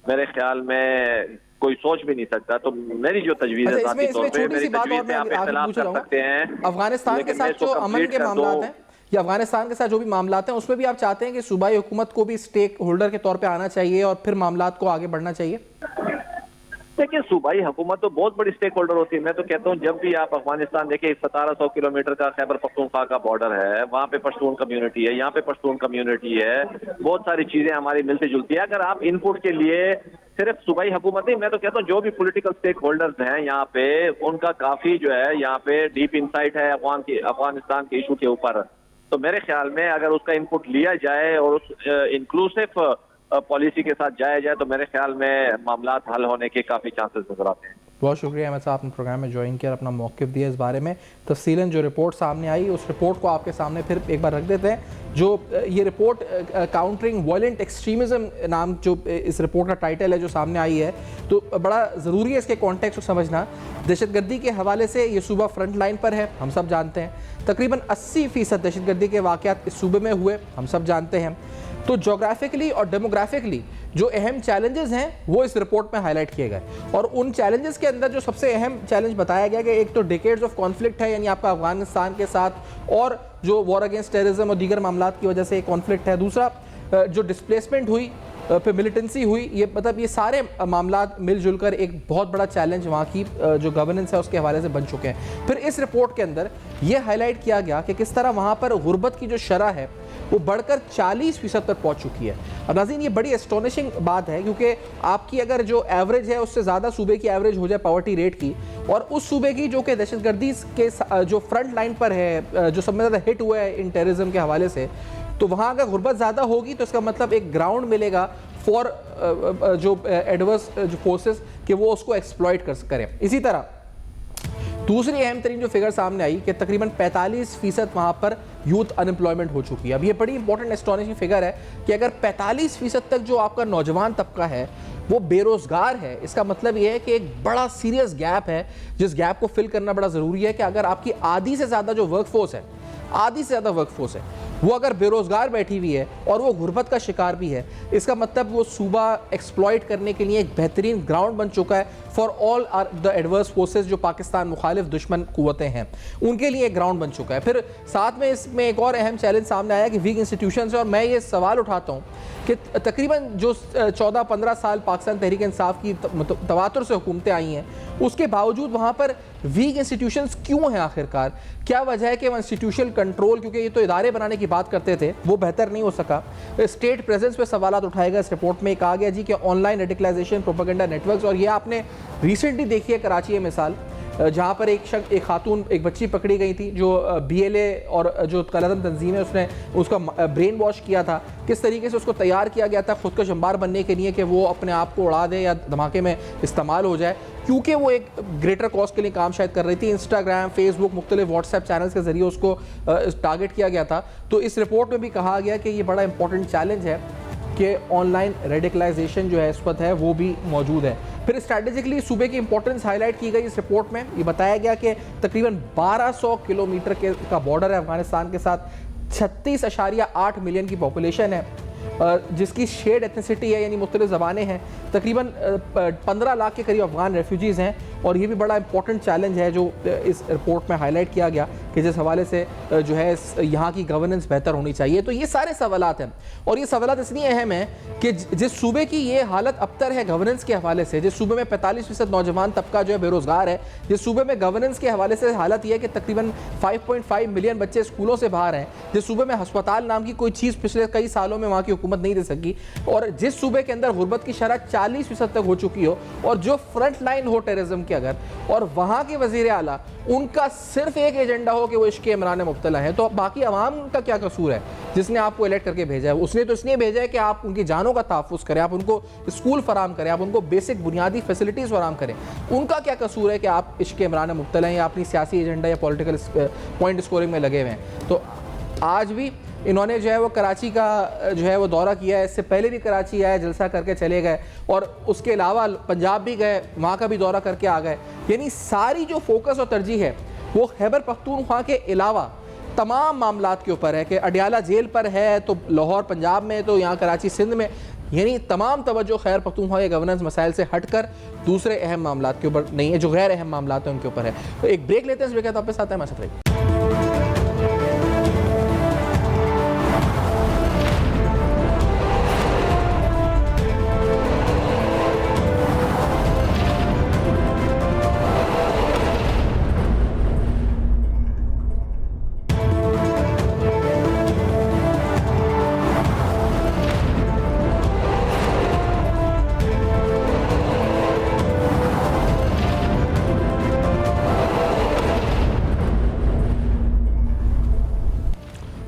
Speaker 2: मेरे ख्याल में कोई सोच भी नहीं सकता, तो मेरी जो तजवीज़ है ज़ाती तौर पे, मेरी तजवीज़ से आप इख्तिलाफ कर सकते हैं।
Speaker 1: अफगानिस्तान के साथ जो अमन के मामलात हैं या अफगानिस्तान के साथ जो भी मामलात हैं, उसमें भी आप चाहते हैं कि सूबाई हुकूमत को भी स्टेक होल्डर के तौर पे आना चाहिए और फिर मामलात को आगे बढ़ना चाहिए?
Speaker 2: देखिए, सूबाई हुकूमत तो बहुत बड़ी स्टेक होल्डर होती है। मैं तो कहता हूँ जब भी आप अफगानिस्तान देखिए, 1700 किलोमीटर का खैबर पख्तूनख्वा का बॉर्डर है, वहाँ पे पश्तून कम्युनिटी है, यहाँ पे पश्तून कम्युनिटी है, बहुत सारी चीजें हमारी मिलती जुलती है। अगर आप इनपुट के लिए सिर्फ सूबाई हुकूमत नहीं, मैं तो कहता हूँ जो भी पॉलिटिकल स्टेक होल्डर्स हैं यहाँ पे, उनका काफी जो है यहाँ पे डीप इंसाइट है अफगानिस्तान के इशू के ऊपर। तो मेरे ख्याल में अगर उसका इनपुट लिया जाए और उस इंक्लूसिव पॉलिसी के साथ जाया जाए तो मेरे ख्याल में मामलात हल होने के काफ़ी चांसेस नजर आते हैं।
Speaker 1: बहुत शुक्रिया अहमद साहब, आपने प्रोग्राम में ज्वाइन किया और अपना मौक़िफ़ दिया इस बारे में। तफसीलन जो रिपोर्ट सामने आई, उस रिपोर्ट को आपके सामने फिर एक बार रख देते हैं। जो ये रिपोर्ट काउंटरिंग वायलेंट एक्सट्रीमिज़म नाम जो इस रिपोर्ट का टाइटल है जो सामने आई है, तो बड़ा ज़रूरी है इसके कॉन्टेक्स्ट को समझना। दहशतगर्दी के हवाले से ये सूबा फ्रंट लाइन पर है, हम सब जानते हैं। तकरीबन 80% दहशतगर्दी के वाक़यात इस सूबे में हुए, हम सब जानते हैं। तो जोग्राफिकली और डेमोग्राफिकली जो अहम चैलेंजेस हैं वो इस रिपोर्ट में हाईलाइट किए गए, और उन चैलेंजेस के अंदर जो सबसे अहम चैलेंज बताया गया कि एक तो डिकेड्स ऑफ कॉन्फ्लिक्ट है, यानी आपका अफगानिस्तान के साथ, और जो वॉर अगेंस्ट टेररिज्म और दीगर मामलात की वजह से कॉन्फ्लिक्ट है। दूसरा जो डिस्प्लेसमेंट हुई, फिर मिलिटेंसी हुई, ये मतलब ये सारे मामलात मिलजुल कर एक बहुत बड़ा चैलेंज वहाँ की जो गवर्नेंस है उसके हवाले से बन चुके हैं। फिर इस रिपोर्ट के अंदर ये हाईलाइट किया गया कि किस तरह वहाँ पर गुर्बत की जो शरह है वो बढ़कर 40% तक पहुँच चुकी है। अब नाज़रीन, ये बड़ी एस्टोनिशिंग बात है, क्योंकि आपकी अगर जो एवरेज है उससे ज़्यादा सूबे की एवरेज हो जाए पॉवर्टी रेट की, और उस सूबे की जो कि दहशतगर्दी के जो फ्रंट लाइन पर है, जो सबसे ज़्यादा हिट हुआ है इन टेररिज्म के हवाले से, तो वहाँ अगर गुर्बत ज़्यादा होगी तो इसका मतलब एक ग्राउंड मिलेगा फॉर जो एडवर्स जो फोर्सेस कि वो उसको एक्सप्लॉइट करें। इसी तरह दूसरी अहम तरीन जो फिगर सामने आई कि तकरीबन 45% वहाँ पर यूथ अनएम्प्लॉयमेंट हो चुकी है। अब ये बड़ी इंपॉर्टेंट एस्टॉनिशिंग फिगर है कि अगर 45% तक जो आपका नौजवान तबका है वो बेरोज़गार है, इसका मतलब ये है कि एक बड़ा सीरियस गैप है, जिस गैप को फिल करना बड़ा ज़रूरी है कि अगर आपकी आधी से ज़्यादा जो वर्कफोर्स है, आधी से ज़्यादा वर्कफोर्स है, वो अगर बेरोज़गार बैठी हुई है और वो गुर्बत का शिकार भी है, इसका मतलब वो सूबा एक्सप्लॉइट करने के लिए एक बेहतरीन ग्राउंड बन चुका है for all are the adverse forces जो पाकिस्तान मुखालिफ दुश्मन कुव्वतें हैं, उनके लिए एक ग्राउंड बन चुका है। फिर साथ में इसमें एक और अहम चैलेंज सामने आया कि वीक इंस्टीट्यूशंस है, और मैं ये सवाल उठाता हूँ कि तकरीबन जो 14-15 साल पाकिस्तान तहरीक इंसाफ की तवातुर से हुकूमतें आई हैं, उसके बावजूद वहाँ पर वीक इंस्टीट्यूशंस क्यों हैं आखिरकार? क्या वजह है कि वो इंस्टीट्यूशनल कंट्रोल, क्योंकि ये तो इदारे बनाने की बात करते थे, वो बेहतर नहीं हो सका। स्टेट प्रेजेंस पे सवाल उठाएगा। इस रिपोर्ट में कहा गया जी कि ऑनलाइन रेडिकलाइजेशन प्रोपेगेंडा नेटवर्क्स, और ये आपने रिसेंटली देखी है कराची में मिसाल, जहाँ पर एक खातून, एक बच्ची पकड़ी गई थी जो BLA और जो कलरम तंजीम है उसने उसका ब्रेन वॉश किया था, किस तरीके से उसको तैयार किया गया था खुद का शंबार बनने के लिए कि वो अपने आप को उड़ा दे या धमाके में इस्तेमाल हो जाए, क्योंकि वो एक ग्रेटर कॉज के लिए काम शायद कर रही थी। इंस्टाग्राम, फेसबुक, मुख्तलिफ व्हाट्सएप चैनल्स के जरिए उसको टारगेट किया गया था। तो इस रिपोर्ट में भी कहा गया कि ये बड़ा इंपॉर्टेंट चैलेंज है कि ऑनलाइन रेडिकलाइजेशन जो है इस वक्त है वो भी मौजूद है। फिर स्ट्रैटेजिकली सूबे की इंपॉर्टेंस हाईलाइट की गई इस रिपोर्ट में। ये बताया गया कि तकरीबन 1200 किलोमीटर का बॉर्डर है अफगानिस्तान के साथ, 36.8 मिलियन की पॉपुलेशन है, जिसकी शेड एथनिसिटी है यानी मुख्तलिफ ज़बानें हैं, तकरीबन 15 लाख के करीब अफगान रेफ्यूजीज़ हैं। और ये भी बड़ा इंपॉर्टेंट चैलेंज है जो इस रिपोर्ट में हाईलाइट किया गया कि जिस हवाले से जो है यहाँ की गवर्नेंस बेहतर होनी चाहिए। तो ये सारे सवालात हैं, और ये सवालात इसलिए अहम हैं कि जिस सूबे की ये हालत अबतर है गवर्नेंस के हवाले से, जिस सूबे में 45% नौजवान तबका जो है बेरोज़गार है, जिस सूबे में गवर्नेंस के हवाले से हालत ये है कि तकरीबन 5.5 मिलियन बच्चे स्कूलों से बाहर हैं, जिस सूबे में हस्पताल नाम की कोई चीज़ पिछले कई सालों में वहाँ की हुकूमत नहीं दे सकी, और जिस सूबे के अंदर गुर्बत की शरह 40% तक हो चुकी हो, और जो फ्रंट लाइन हो टेररिज्म के अगर, और वहाँ के वज़ीर आला उनका सिर्फ एक एजेंडा हो कि वो इश्क इमरान में मुब्तला है, तो बाकी अवाम का क्या कसूर है जिसने आपको इलेक्ट करके भेजा है? उसने तो इसलिए भेजा है कि आप उनकी जानों का तहफ़्फ़ुज़ करें, आप उनको स्कूल फराम करें, आप उनको बेसिक बुनियादी फैसिलिटीज़ फराम करें। उनका क्या कसूर है कि आप इश्क इमरान में मुब्तला हैं या अपनी सियासी एजेंडा या पॉलिटिकल पॉइंट स्कोरिंग में लगे हुए हैं? तो आज भी इन्होंने जो है वो कराची का जो है वो दौरा किया है, इससे पहले भी कराची आए, जलसा करके चले गए, और उसके अलावा पंजाब भी गए, वहाँ का भी दौरा करके आ गए। यानी सारी जो फोकस और तरजीह है वो खैबर पख्तूनख्वा के अलावा तमाम मामलात के ऊपर है कि अडियाला जेल पर है तो लाहौर पंजाब में, तो यहाँ कराची सिंध में, यानी तमाम तवज्जो खैबर पख्तूनख्वा के गवर्नेंस मसाइल से हटकर दूसरे अहम मामलात के ऊपर नहीं है, जो गैर अहम मामलात हैं उनके ऊपर है। तो एक ब्रेक लेते हैं, इस ब्रेक के बाद वापस आते हैं हमारे साथ।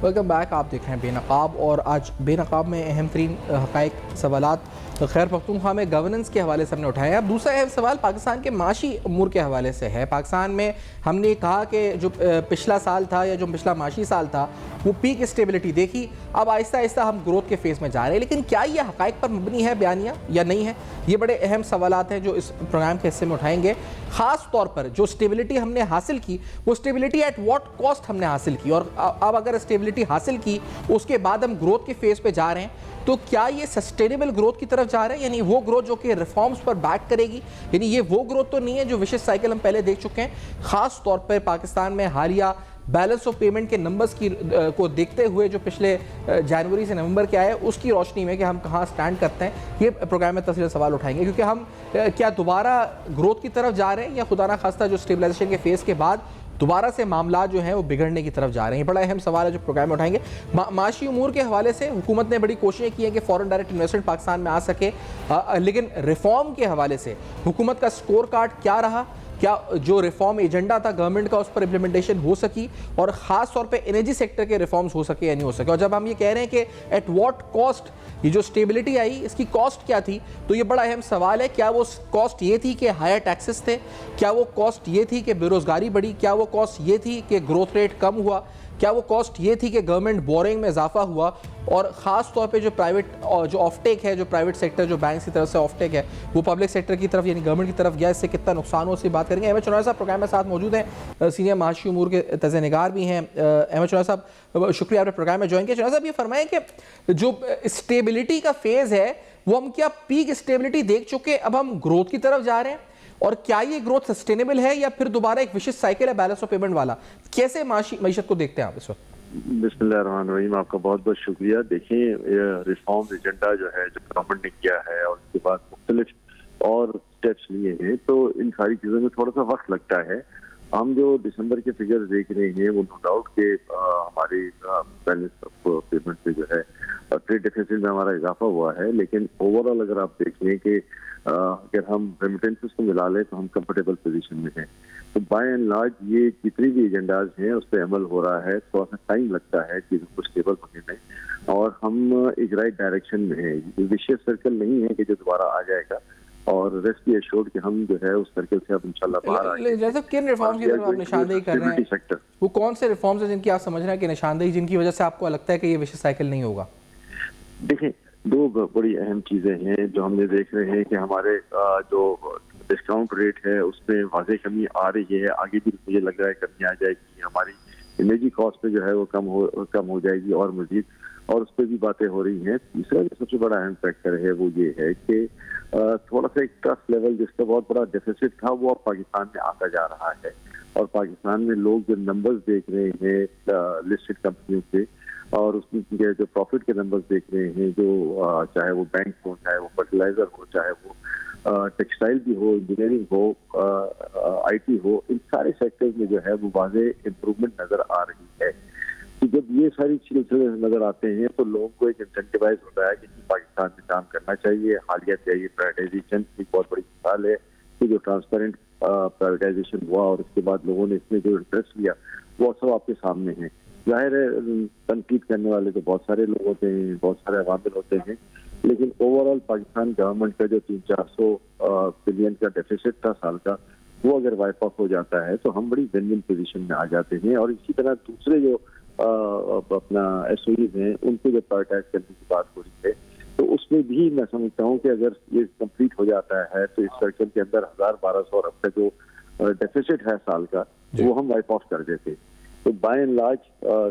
Speaker 1: Welcome back. आप देख रहे हैं बेनकाब, और आज बेनकाब में अहम तरीन हक़ाइक़ सवालात खैबर पख्तूनख्वा में गवर्नेंस के हवाले से हमने उठाया है। अब दूसरा अहम सवाल पाकिस्तान के माशी अमूर के हवाले से है। पाकिस्तान में हमने कहा कि जो पिछला साल था या जो पिछला माशी साल था वो पीक स्टेबिलिटी देखी, अब आहिस्ता आहिस्ता हम ग्रोथ के फेज़ में जा रहे हैं, लेकिन क्या ये हक़ाइक़ पर मबनी है बयानिया या नहीं है? ये बड़े अहम सवालात हैं जो इस प्रोग्राम के हिस्से में उठाएंगे। ख़ास तौर पर जो स्टेबिलिटी हमने हासिल की, वो स्टेबिलिटी एट व्हाट कॉस्ट हमने हासिल की, और अब अगर स्टेबिलिटी हासिल की उसके बाद हम ग्रोथ के फेज़ पे जा रहे हैं, तो क्या ये सस्टेनेबल ग्रोथ की तरफ जा रहे हैं? यानी वो ग्रोथ जो कि रिफॉर्म्स पर बैक करेगी, यानी ये वो ग्रोथ तो नहीं है जो विशेष साइकिल हम पहले देख चुके हैं। ख़ास तौर पर पाकिस्तान में हालिया बैलेंस ऑफ पेमेंट के नंबर्स को देखते हुए जो पिछले जनवरी से नवंबर के आए, उसकी रोशनी में कि हम कहाँ स्टैंड करते हैं, ये प्रोग्राम में तफसील सवाल उठाएंगे। क्योंकि हम क्या दोबारा ग्रोथ की तरफ जा रहे हैं या खुदा ना खास्ता जो स्टेबलाइजेशन के फेज़ के बाद दोबारा से मामला जो हैं वो बिगड़ने की तरफ जा रहे हैं? बड़ा अहम सवाल है जो प्रोग्राम में उठाएंगे। माशी उमूर के हवाले से हुकूमत ने बड़ी कोशिशें की हैं कि फॉरेन डायरेक्ट इन्वेस्टमेंट पाकिस्तान में आ सके, लेकिन रिफॉर्म के हवाले से हुकूमत का स्कोर कार्ड क्या रहा, क्या जो रिफॉर्म एजेंडा था गवर्नमेंट का उस पर इम्प्लीमेंटेशन हो सकी, और ख़ास तौर पे एनर्जी सेक्टर के रिफॉर्म्स हो सके या नहीं हो सके। और जब हम ये कह रहे हैं कि एट व्हाट कॉस्ट ये जो स्टेबिलिटी आई, इसकी कॉस्ट क्या थी, तो ये बड़ा अहम सवाल है। क्या वो कॉस्ट ये थी कि हायर टैक्सेस थे, क्या वो कॉस्ट ये थी कि बेरोजगारी बढ़ी, क्या वो कॉस्ट ये थी कि ग्रोथ रेट कम हुआ, क्या वो कॉस्ट ये थी कि गवर्नमेंट बोरिंग में इजाफा हुआ, और ख़ास तौर पे जो प्राइवेट जो ऑफटेक है, जो प्राइवेट सेक्टर जो बैंक की तरफ से ऑफटेक है वो पब्लिक सेक्टर की तरफ यानी गवर्नमेंट की तरफ गया, इससे कितना नुकसान हो, उसकी बात करेंगे। अहमद चौनारी साहब प्रोग्राम में साथ मौजूद हैं, सीनियर माशी उमूर के तज़निगार भी हैं। अहमद चौनारी साहब शुक्रिया आपने प्रोग्राम में ज्वाइन किया। चौनारी साहब ये फरमाएं कि जो स्टेबिलिटी का फेज़ है वो हम क्या पीक स्टेबिलिटी देख चुके, अब हम ग्रोथ की तरफ जा रहे हैं, और क्या ये ग्रोथ सस्टेनेबल है या फिर दोबारा एक विशेष साइकिल है बैलेंस ऑफ पेमेंट वाला? कैसे मईशत को देखते हैं आप इस वक्त?
Speaker 3: बिस्मिल्लाहिर्रहमानिर्रहीम, आपका बहुत बहुत शुक्रिया। देखें, रिफॉर्म एजेंडा जो है जो गवर्नमेंट ने किया है और उसके बाद मुख्तलिफ और स्टेप्स लिए हैं, तो इन सारी चीज़ों में थोड़ा सा वक्त लगता है। हम जो दिसंबर के फिगर्स देख रहे हैं वो नो डाउट के हमारी बैलेंस ऑफ पेमेंट से जो है ट्रेड डेफिसिट में हमारा इजाफा हुआ है, लेकिन ओवरऑल अगर आप देखें कि अगर हम रेमिटेंसेस को मिला लें तो हम कंफर्टेबल पोजीशन में हैं। तो बाय एंड लार्ज ये जितनी भी एजेंडाज हैं उस पर अमल हो रहा है। थोड़ा सा टाइम लगता है चीज़ों को स्टेबल होने में, और हम एक राइट डायरेक्शन में हैं। ये विशेष सर्कल नहीं है कि जो दोबारा आ जाएगा, और रेस्ट बी एश्योर्ड कि हम जो है उस सर्कल से अब इंशाल्लाह बाहर आएंगे।
Speaker 1: जैसे किन रिफॉर्म्स की तरफ आप निशानदेही कर रहे हैं, वो कौन से रिफॉर्म्स हैं जिनकी आप समझ रहे हैं कि निशानदेही जिनकी वजह से आपको लगता है कि ये विशेष साइकिल नहीं होगा?
Speaker 3: देखिए, दो बड़ी अहम चीजें हैं जो हमने देख रहे हैं कि हमारे जो डिस्काउंट रेट है उसमें वाज़ेह कमी आ रही है। आगे भी मुझे लग रहा है कमी आ जाएगी। हमारी एनर्जी कॉस्ट पे जो है वो कम हो जाएगी और मजीद, और उस पर भी बातें हो रही हैं। तीसरा जो सबसे बड़ा अहम फैक्टर है वो ये है कि थोड़ा सा एक ट्रस्ट लेवल जिसका बहुत बड़ा डेफिसिट था वो अब पाकिस्तान में आता जा रहा है, और पाकिस्तान में लोग जो नंबर्स देख रहे हैं लिस्टेड कंपनियों के, और उसमें जो प्रॉफिट के नंबर्स देख रहे हैं, जो चाहे वो बैंक हो, चाहे वो फर्टिलाइजर हो, चाहे वो टेक्सटाइल भी हो, इंजीनियरिंग हो, आईटी हो, इन सारे सेक्टर्स में जो है वो वाज़ेह इम्प्रूवमेंट नजर आ रही है। तो जब ये सारी चीजें नजर आते हैं तो लोगों को एक इंसेंटिवाइज होता है कि पाकिस्तान में काम करना चाहिए। हालिया चाहिए प्राइवेटाइजेशन एक बहुत बड़ी मिसाल है कि जो ट्रांसपेरेंट प्राइवेटाइजेशन हुआ और उसके बाद लोगों ने इसमें जो इंटरेस्ट लिया वो सब आपके सामने है। जाहिर है तनकीद करने वाले तो बहुत सारे लोग होते हैं, बहुत सारे अवामिल होते हैं, लेकिन ओवरऑल पाकिस्तान गवर्नमेंट का जो 300-400 बिलियन का डेफिसिट था साल का, वो अगर वाइप ऑफ हो जाता है तो हम बड़ी विन विन पोजीशन में आ जाते हैं। और इसी तरह दूसरे जो अपना एसओईज हैं उनको जो प्रायोरिटाइज करने की बात हो रही है, तो उसमें भी मैं समझता हूँ कि अगर ये कंप्लीट हो जाता है तो इस सर्कल के अंदर 1000-1200 अरब का जो डेफिसिट है साल का वो हम वाइप ऑफ कर देते। तो by and large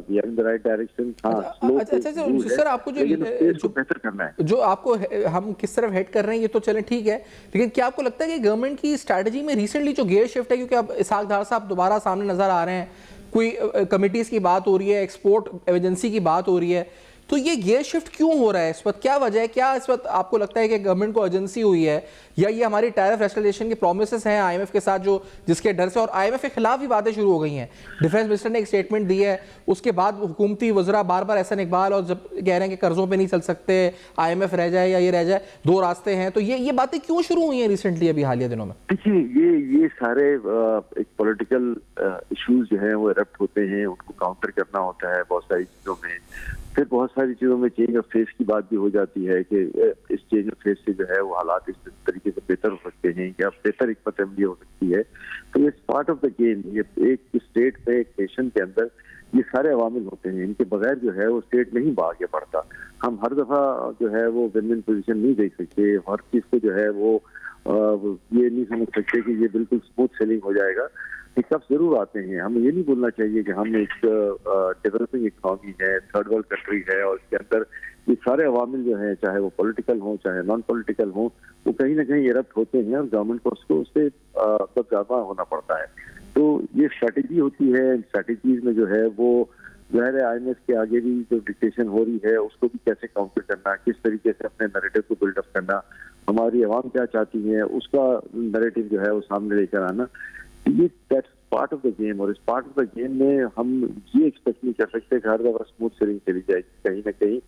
Speaker 3: we are in the right direction.
Speaker 1: अच्छा सर, आपको जो
Speaker 3: बेहतर करना है,
Speaker 1: जो आपको हम किस तरफ हेड कर रहे हैं ये तो चलें ठीक है, लेकिन क्या आपको लगता है कि गवर्नमेंट की स्ट्रैटेजी में रिसेंटली जो गियर शिफ्ट है, क्योंकि अब इसहाक डार साहब दोबारा सामने नजर आ रहे हैं, कोई कमिटीज की बात हो रही है, एक्सपोर्ट एजेंसी की बात हो रही है, तो ये गियर शिफ्ट क्यों हो रहा है इस वक्त? क्या वजह है? क्या इस वक्त आपको लगता है कि गवर्नमेंट को एजेंसी हुई है, या ये हमारी टैरिफ रेस्टोरेशन के प्रोमिसेस हैं आईएमएफ के साथ जो जिसके डर से, और आईएमएफ के खिलाफ भी बातें शुरू हो गई हैं? डिफेंस मिनिस्टर ने एक स्टेटमेंट दी है, उसके बाद हुकूमती वज़रा बार बार एहसन इकबाल और जब कह रहे हैं कि कर्जों पे नहीं चल सकते, आईएमएफ रह जाए या ये रह जाए, दो रास्ते हैं। तो ये बातें क्यों शुरू हुई हैं रिसेंटली अभी हालिया दिनों में?
Speaker 3: देखिए, ये सारे एक पॉलिटिकल इश्यूज जो है वो इरप्ट होते हैं, उनको काउंटर करना होता है बहुत सारी चीजों में। फिर बहुत सारी चीजों में चेंज ऑफ फेस की बात भी हो जाती है कि इस चेंज ऑफ फेस से जो है वो हालात इस तरीके से बेहतर हो सकते हैं या बेहतर एक असेंबली हो सकती है। तो ये पार्ट ऑफ द गेम। ये एक स्टेट में, एक नेशन के अंदर ये सारे अवामिल होते हैं, इनके बगैर जो है वो स्टेट नहीं आगे बढ़ता। हम हर दफा जो है वो विन विन पोजीशन नहीं देख सकते, हर चीज को जो है वो ये नहीं समझ सकते कि ये बिल्कुल स्मूथ सेलिंग हो जाएगा। हिकअप जरूर आते हैं। हमें ये नहीं बोलना चाहिए कि हम एक डेवलपिंग इकोनॉमी है, थर्ड वर्ल्ड कंट्री है, और इसके अंदर ये सारे अवामिल जो हैं, चाहे वो पॉलिटिकल हों चाहे नॉन पॉलिटिकल हों, वो कहीं ना कहीं इरप्ट होते हैं और गवर्नमेंट को उससे ज्यादा होना पड़ता है। तो ये स्ट्रैटेजी होती है। स्ट्रैटेजीज में जो है वो ज़ाहिर है आईएमएफ के आगे भी जो डिक्टेशन हो रही है उसको भी कैसे काउंटर करना, किस तरीके से अपने नैरेटिव को बिल्डअप करना, हमारी आवाम क्या चाहती है उसका नैरेटिव जो है वो सामने लेकर आना, ये that's part of the game. और इस पार्ट ऑफ द गेम में हम ये एक्सपेक्ट नहीं कर सकते कि हर दफा स्मूथ सेलिंग चली जाएगी। कहीं ना कहीं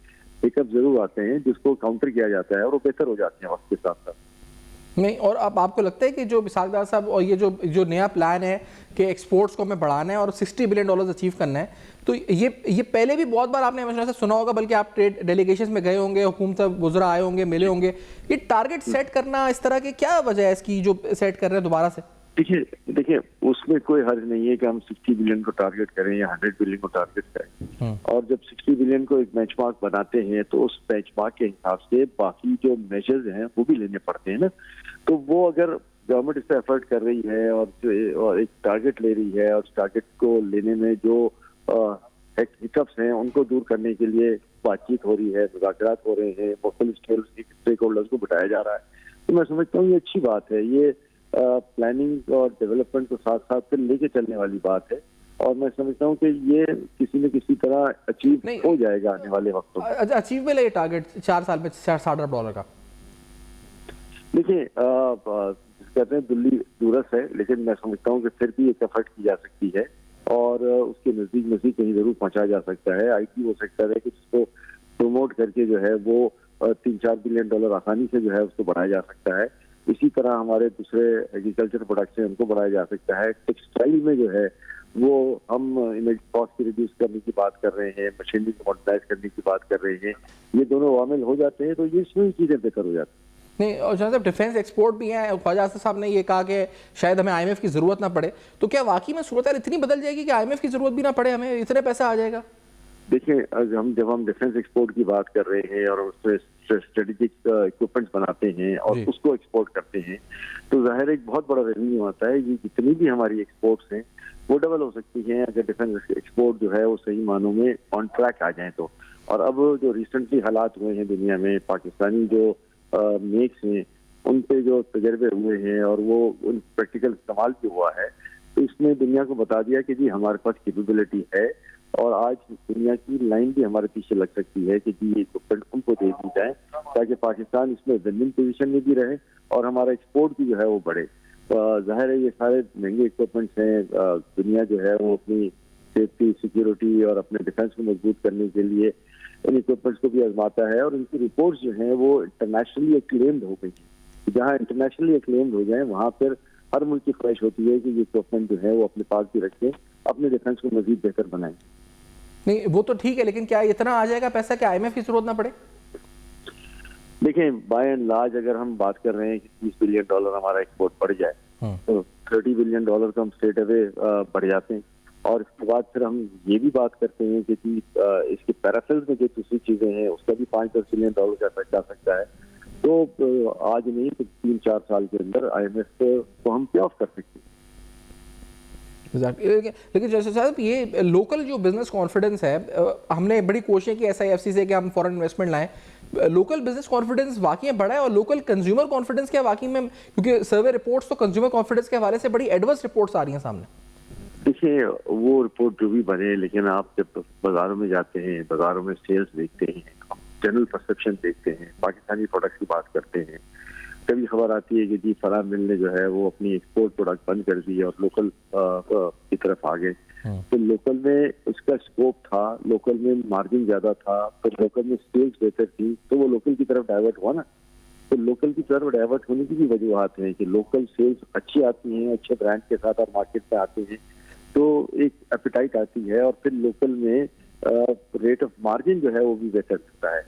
Speaker 3: हिकअप जरूर आते हैं जिसको काउंटर किया जाता है और वो बेहतर हो जाते हैं वक्त के साथ साथ।
Speaker 1: नहीं, और अब आपको लगता है कि जो इसहाक डार साहब और ये जो नया प्लान है कि एक्सपोर्ट्स को हमें बढ़ाना है और $60 बिलियन अचीव करना है, तो ये पहले भी बहुत बार आपने हमेशा से सुना होगा, बल्कि आप ट्रेड डेलीगेशन में गए होंगे, हुकूमत वज़रा आए होंगे, मिले होंगे, ये टारगेट सेट करना इस तरह के क्या वजह है इसकी जो सेट कर रहे हैं दोबारा से?
Speaker 3: देखिए उसमें कोई हर्ज नहीं है कि हम 60 बिलियन को टारगेट करें या 100 बिलियन को टारगेट करें। और जब 60 बिलियन को एक बेंचमार्क बनाते हैं तो उस बेंचमार्क के हिसाब से बाकी जो मेजर्स हैं वो भी लेने पड़ते हैं ना। तो वो अगर गवर्नमेंट इस पर एफर्ट कर रही है और एक टारगेट ले रही है और उस टारगेट को लेने में जो हिकअप्स हैं उनको दूर करने के लिए बातचीत हो रही है, मुज़ाकरात हो रहे हैं, मुख्तलिफ स्टेक होल्डर्स को बिठाया जा रहा है, तो मैं समझता हूँ ये अच्छी बात है। ये प्लानिंग और डेवलपमेंट को साथ साथ फिर लेके चलने वाली बात है और मैं समझता हूँ कि ये किसी न किसी तरह अचीव हो जाएगा आने वाले वक्तों में।
Speaker 1: अचीवेबल है ये टारगेट 4 साल में $60 अरब का?
Speaker 3: देखिए कहते हैं दिल्ली दूरस है, लेकिन मैं समझता हूँ कि फिर भी एक एफर्ट की जा सकती है और उसके नजदीक कहीं जरूर पहुंचाया जा सकता है। IT वो सेक्टर है कि जिसको प्रमोट करके जो है वो $3-4 बिलियन आसानी से जो है उसको बढ़ाया जा सकता है। इसी तरह हमारे दूसरे एग्रीकल्चर प्रोडक्ट्स हैं उनको बढ़ाया जा सकता है। टेक्सटाइल में जो है वो हम इनमें कॉस्ट की रिड्यूस करने की बात कर रहे हैं, मशीनरी को मॉडर्नाइज करने की बात कर रहे हैं। ये दोनों वामिल हो जाते हैं तो ये इसमें चीजें बेहतर हो जाती हैं।
Speaker 1: नहीं, और जहाँ डिफेंस एक्सपोर्ट भी है, ख्वाजा आसिफ साहब ने ये कहा कि शायद हमें IMF की ज़रूरत ना पड़े, तो क्या वाकई में सूरत इतनी बदल जाएगी कि IMF की ज़रूरत भी ना पड़े, हमें इतने पैसा आ जाएगा?
Speaker 3: देखिए जब हम डिफेंस एक्सपोर्ट की बात कर रहे हैं और उससे स्ट्रेटेजिक इक्विपमेंट्स बनाते हैं और उसको एक्सपोर्ट करते हैं तो जाहिर एक बहुत बड़ा रेवेन्यू आता है। ये जितनी भी हमारी एक्सपोर्ट्स हैं वो डबल हो सकती हैं अगर डिफेंस एक्सपोर्ट जो है वो सही मानों में ऑन ट्रैक आ जाए तो। और अब जो रिसेंटली हालात हुए हैं दुनिया में, पाकिस्तानी जो मेक्स हैं उन पे जो तजर्बे हुए हैं और वो उन प्रैक्टिकल इस्तेमाल भी हुआ है, तो इसने दुनिया को बता दिया कि जी हमारे पास कैपेबिलिटी है और आज दुनिया की लाइन भी हमारे पीछे लग सकती है कि जी ये इक्विपमेंट उनको दे दी जाए ताकि पाकिस्तान इसमें विनिंग पोजीशन में भी रहे और हमारा एक्सपोर्ट भी जो है वो बढ़े। जाहिर है ये सारे महंगे इक्विपमेंट्स हैं, दुनिया जो है वो अपनी सेफ्टी, सिक्योरिटी और अपने डिफेंस को मजबूत करने के लिए इन इक्विपमेंट्स को भी आजमाता है और इनकी रिपोर्ट्स जो हैं वो इंटरनेशनली एक्लेम्ड हो गई हैं। जहाँ इंटरनेशनली एक्लेम्ड हो जाए वहाँ पर हर मुल्क की ख्वाहिश होती है कि ये इक्विपमेंट जो है वो अपने पास भी रखें, अपने डिफेंस को मजीद बेहतर बनाएं।
Speaker 1: नहीं वो तो ठीक है, लेकिन क्या इतना आ जाएगा पैसा कि IMF की जरूरत ना पड़े?
Speaker 3: देखिए बाय एंड लार्ज अगर हम बात कर रहे हैं कि $30 बिलियन हमारा एक्सपोर्ट बढ़ जाए तो $30 बिलियन तो हम स्ट्रेट अवे बढ़ जाते हैं और इसके बाद फिर हम ये भी बात करते हैं कि इसके पैराफिल्स में जो दूसरी चीजें हैं उसका भी $5-10 बिलियन जा सकता है। तो आज नहीं तो 3-4 साल के अंदर IMF को हम पे ऑफ कर सकते हैं।
Speaker 1: लेकिन जैसे साहब ये लोकल जो बिजनेस कॉन्फिडेंस है, हमने बड़ी कोशिश की SIFC से कि हम फॉरेन इन्वेस्टमेंट लाएं, लोकल बिजनेस कॉन्फिडेंस वाकई बढ़ा है और लोकल कंज्यूमर कॉन्फिडेंस क्या वाकई में, क्योंकि सर्वे रिपोर्ट्स तो कंज्यूमर कॉन्फिडेंस के हवाले से बड़ी एडवर्स रिपोर्ट्स आ रही हैं सामने।
Speaker 3: देखिए वो रिपोर्ट जो भी बने, लेकिन आप जब बाजारों में जाते हैं, बाजारों में सेल्स देखते हैं, जनरल परसेप्शन देखते हैं, पाकिस्तानी प्रोडक्ट्स की बात करते हैं, कभी खबर आती है कि जी फलां मिल ने जो है वो अपनी एक्सपोर्ट प्रोडक्ट बंद कर दी और लोकल की तरफ आ गए। तो लोकल में उसका स्कोप था, लोकल में मार्जिन ज्यादा था, तो लोकल में सेल्स बेहतर थी, तो वो लोकल की तरफ डाइवर्ट हुआ ना। तो लोकल की तरफ डाइवर्ट होने की भी वजूहत हैं कि लोकल सेल्स अच्छी आती हैं, अच्छे ब्रांड के साथ और मार्केट में आते हैं तो एक एपेटाइट आती है और फिर लोकल में रेट ऑफ मार्जिन जो है वो भी बेहतर होता है।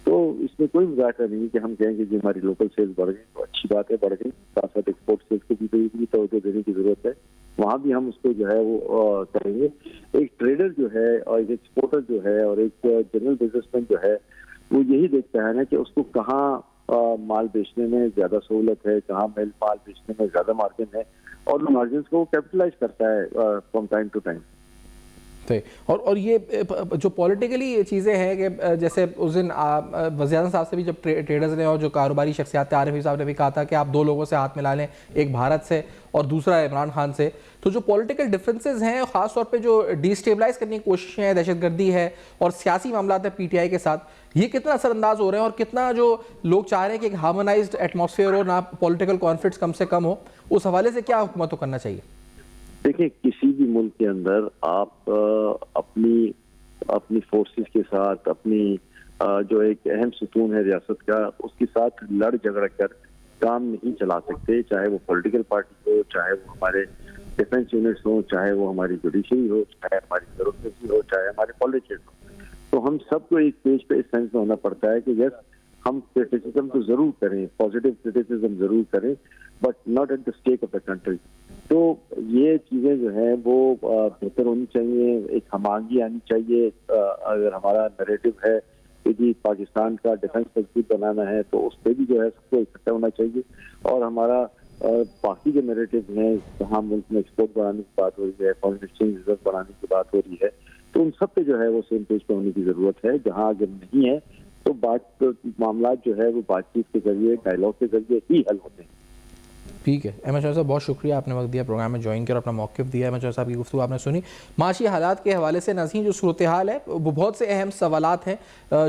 Speaker 3: तो इसमें कोई मुजाहरा नहीं कि हम कहेंगे कि हमारी लोकल सेल्स बढ़ गई तो अच्छी बात है, बढ़ गई, साथ साथ एक्सपोर्ट सेल्स को भी तवज्जो देने की जरूरत है, वहाँ भी हम उसको जो है वो करेंगे। एक ट्रेडर जो है और एक एक्सपोर्टर जो है और एक जनरल बिजनेसमैन जो है वो यही देखता है ना कि उसको कहाँ माल बेचने में ज्यादा सहूलत है, कहाँ माल बेचने में ज्यादा मार्जिन है और मार्जिन को कैपिटलाइज करता है फ्रॉम टाइम टू टाइम।
Speaker 1: और ये जो पॉलिटिकली चीज़ें हैं कि जैसे उस दिन वज़ीर साहब से भी जब ट्रेडर्स ने और जो कारोबारी शख्सियात आरिफ साहब ने भी कहा था कि आप 2 लोगों से हाथ मिला लें, एक भारत से और दूसरा इमरान खान से, तो जो पॉलिटिकल डिफरेंसेस हैं ख़ास तौर पे जो डिस्टेबलाइज करने की कोशिशें हैं, दहशतगर्दी है और सियासी मामला है PTI के साथ, ये कितना असरअंदाज हो रहे हैं और कितना जो लोग चाह रहे हैं कि एक हार्मोनाइज्ड एटमॉस्फेयर हो, ना पॉलिटिकल कॉन्फ्लिक्ट्स कम से कम हो, उस हवाले से क्या हुकूमत को करना चाहिए?
Speaker 3: देखिए किसी भी मुल्क के अंदर आप अपनी फोर्सेस के साथ अपनी जो एक अहम सुतून है रियासत का उसके साथ लड़ झगड़ कर काम नहीं चला सकते, चाहे वो पॉलिटिकल पार्टी हो, चाहे वो हमारे डिफेंस यूनिट्स हो, चाहे वो हमारी जुडिशरी हो, चाहे हमारी ब्यूरोक्रेसी हो, चाहे हमारे पॉलिटिशियंस हो। तो हम सबको एक पेज पे इस सेंस में होना पड़ता है कि यस, हम क्रिटिसिज्म तो जरूर करें, पॉजिटिव क्रिटिसिज्म जरूर करें, but not at the stake of the country. तो ये चीजें जो है वो बेहतर होनी चाहिए, एक हमांगी आनी चाहिए। अगर हमारा नैरेटिव है कि जी पाकिस्तान का डिफेंस मजबूत बनाना है, तो उस पर भी जो है सबको इकट्ठा होना चाहिए। और हमारा बाकी जो नैरेटिव हैं, जहाँ मुल्क में एक्सपोर्ट बढ़ाने की बात हो रही है, फॉरेन एक्सचेंज रिजर्व बढ़ाने की बात हो रही है, तो उन सब पे जो है वो सेम पेज पे होने की जरूरत है। जहाँ अगर नहीं है तो मामला जो है वो बातचीत के जरिए, डायलॉग के जरिए ही हल होते हैं।
Speaker 1: ठीक है अहमद शौकत साहब, बहुत शुक्रिया, आपने वक्त दिया, प्रोग्राम में ज्वाइन किया और अपना मौक़िफ़ दिया। अहमद शौकत साहब की गुफ्तगू आपने सुनी। माशी हालात के हवाले से नाज़रीन जो सूरत हाल है वो बहुत से अहम सवालात हैं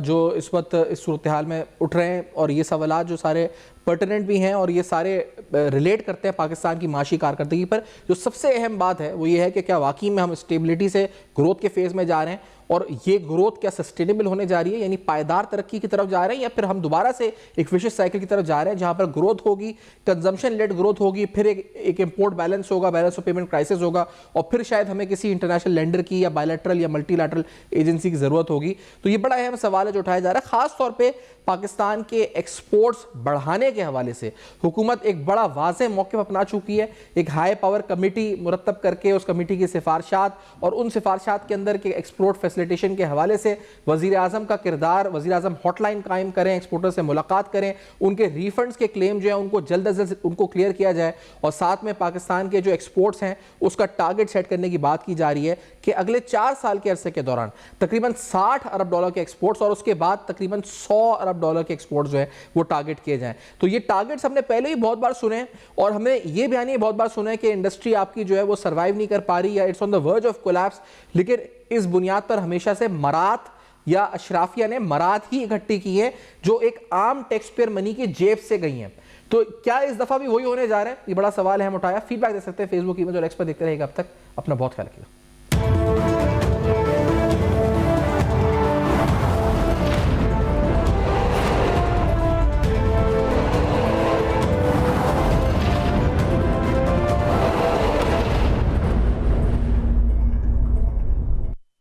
Speaker 1: जो इस वक्त इस सूरत हाल में उठ रहे हैं, और ये सवालात जो सारे पर्टिनेंट भी हैं और ये सारे रिलेट करते हैं पाकिस्तान की माशी कारकर्दगी पर। जो सबसे अहम बात है वो ये है कि क्या वाकई में हम स्टेबिलिटी से ग्रोथ के फेज़ में जा रहे हैं, और ये ग्रोथ क्या सस्टेनेबल होने जा रही है, यानी पायदार तरक्की की तरफ जा रहे हैं, या फिर हम दोबारा से एक विशेष साइकिल की तरफ जा रहे हैं जहां पर ग्रोथ होगी, कंजम्पशन लेड ग्रोथ होगी, फिर एक इंपोर्ट बैलेंस होगा, बैलेंस ऑफ पेमेंट क्राइसिस होगा, और फिर शायद हमें किसी इंटरनेशनल लेंडर की या बायलैटरल या मल्टीलैटरल एजेंसी की जरूरत होगी। तो ये बड़ा अहम सवाल है जो उठाया जा रहा है। खास तौर पर पाकिस्तान के एक्सपोर्ट्स बढ़ाने के हवाले से हुकूमत एक बड़ा वाज़ेह मौक़िफ़ अपना चुकी है। एक हाई पावर कमेटी मुरत्तब करके उस कमेटी की सिफारशात और उन सिफारशात के अंदर के एक्सपोर्ट फैसिलिटेशन के हवाले से वज़ीर आज़म का किरदार, वज़ीर आज़म हॉटलाइन कायम करें, एक्सपोर्टर से मुलाकात करें, उनके रिफंड्स के क्लेम जो है उनको जल्द अज जल्द उनको क्लियर किया जाए, और साथ में पाकिस्तान के जो एक्सपोर्ट्स हैं उसका टारगेट सेट करने की बात की जा रही है कि अगले 4 साल के अरसे के दौरान तकरीबन $60 अरब के एक्सपोर्ट्स और उसके बाद तकरीबन $100 अरब के एक्सपोर्ट्स जो है वो टारगेट किए जाएं। तो ये टारगेट्स हमने पहले ही बहुत बार सुने, और हमने ये बयानी बहुत बार सुना है कि इंडस्ट्री आपकी जो है वो सर्वाइव नहीं कर पा रही या it's on the verge of collapse. लेकिन इस बुनियाद पर हमेशा से मरात या अशराफिया ने मरात ही इकट्ठी की है जो एक आम टैक्स पेयर मनी की जेब से गई हैं। तो क्या इस दफा भी वही होने जा रहा है, ये बड़ा सवाल है, हम उठाया। फीडबैक दे सकते हैं फेसबुक ईमेल और एक्स पर देखते रहेगा। अब तक अपना बहुत ख्याल रखिएगा।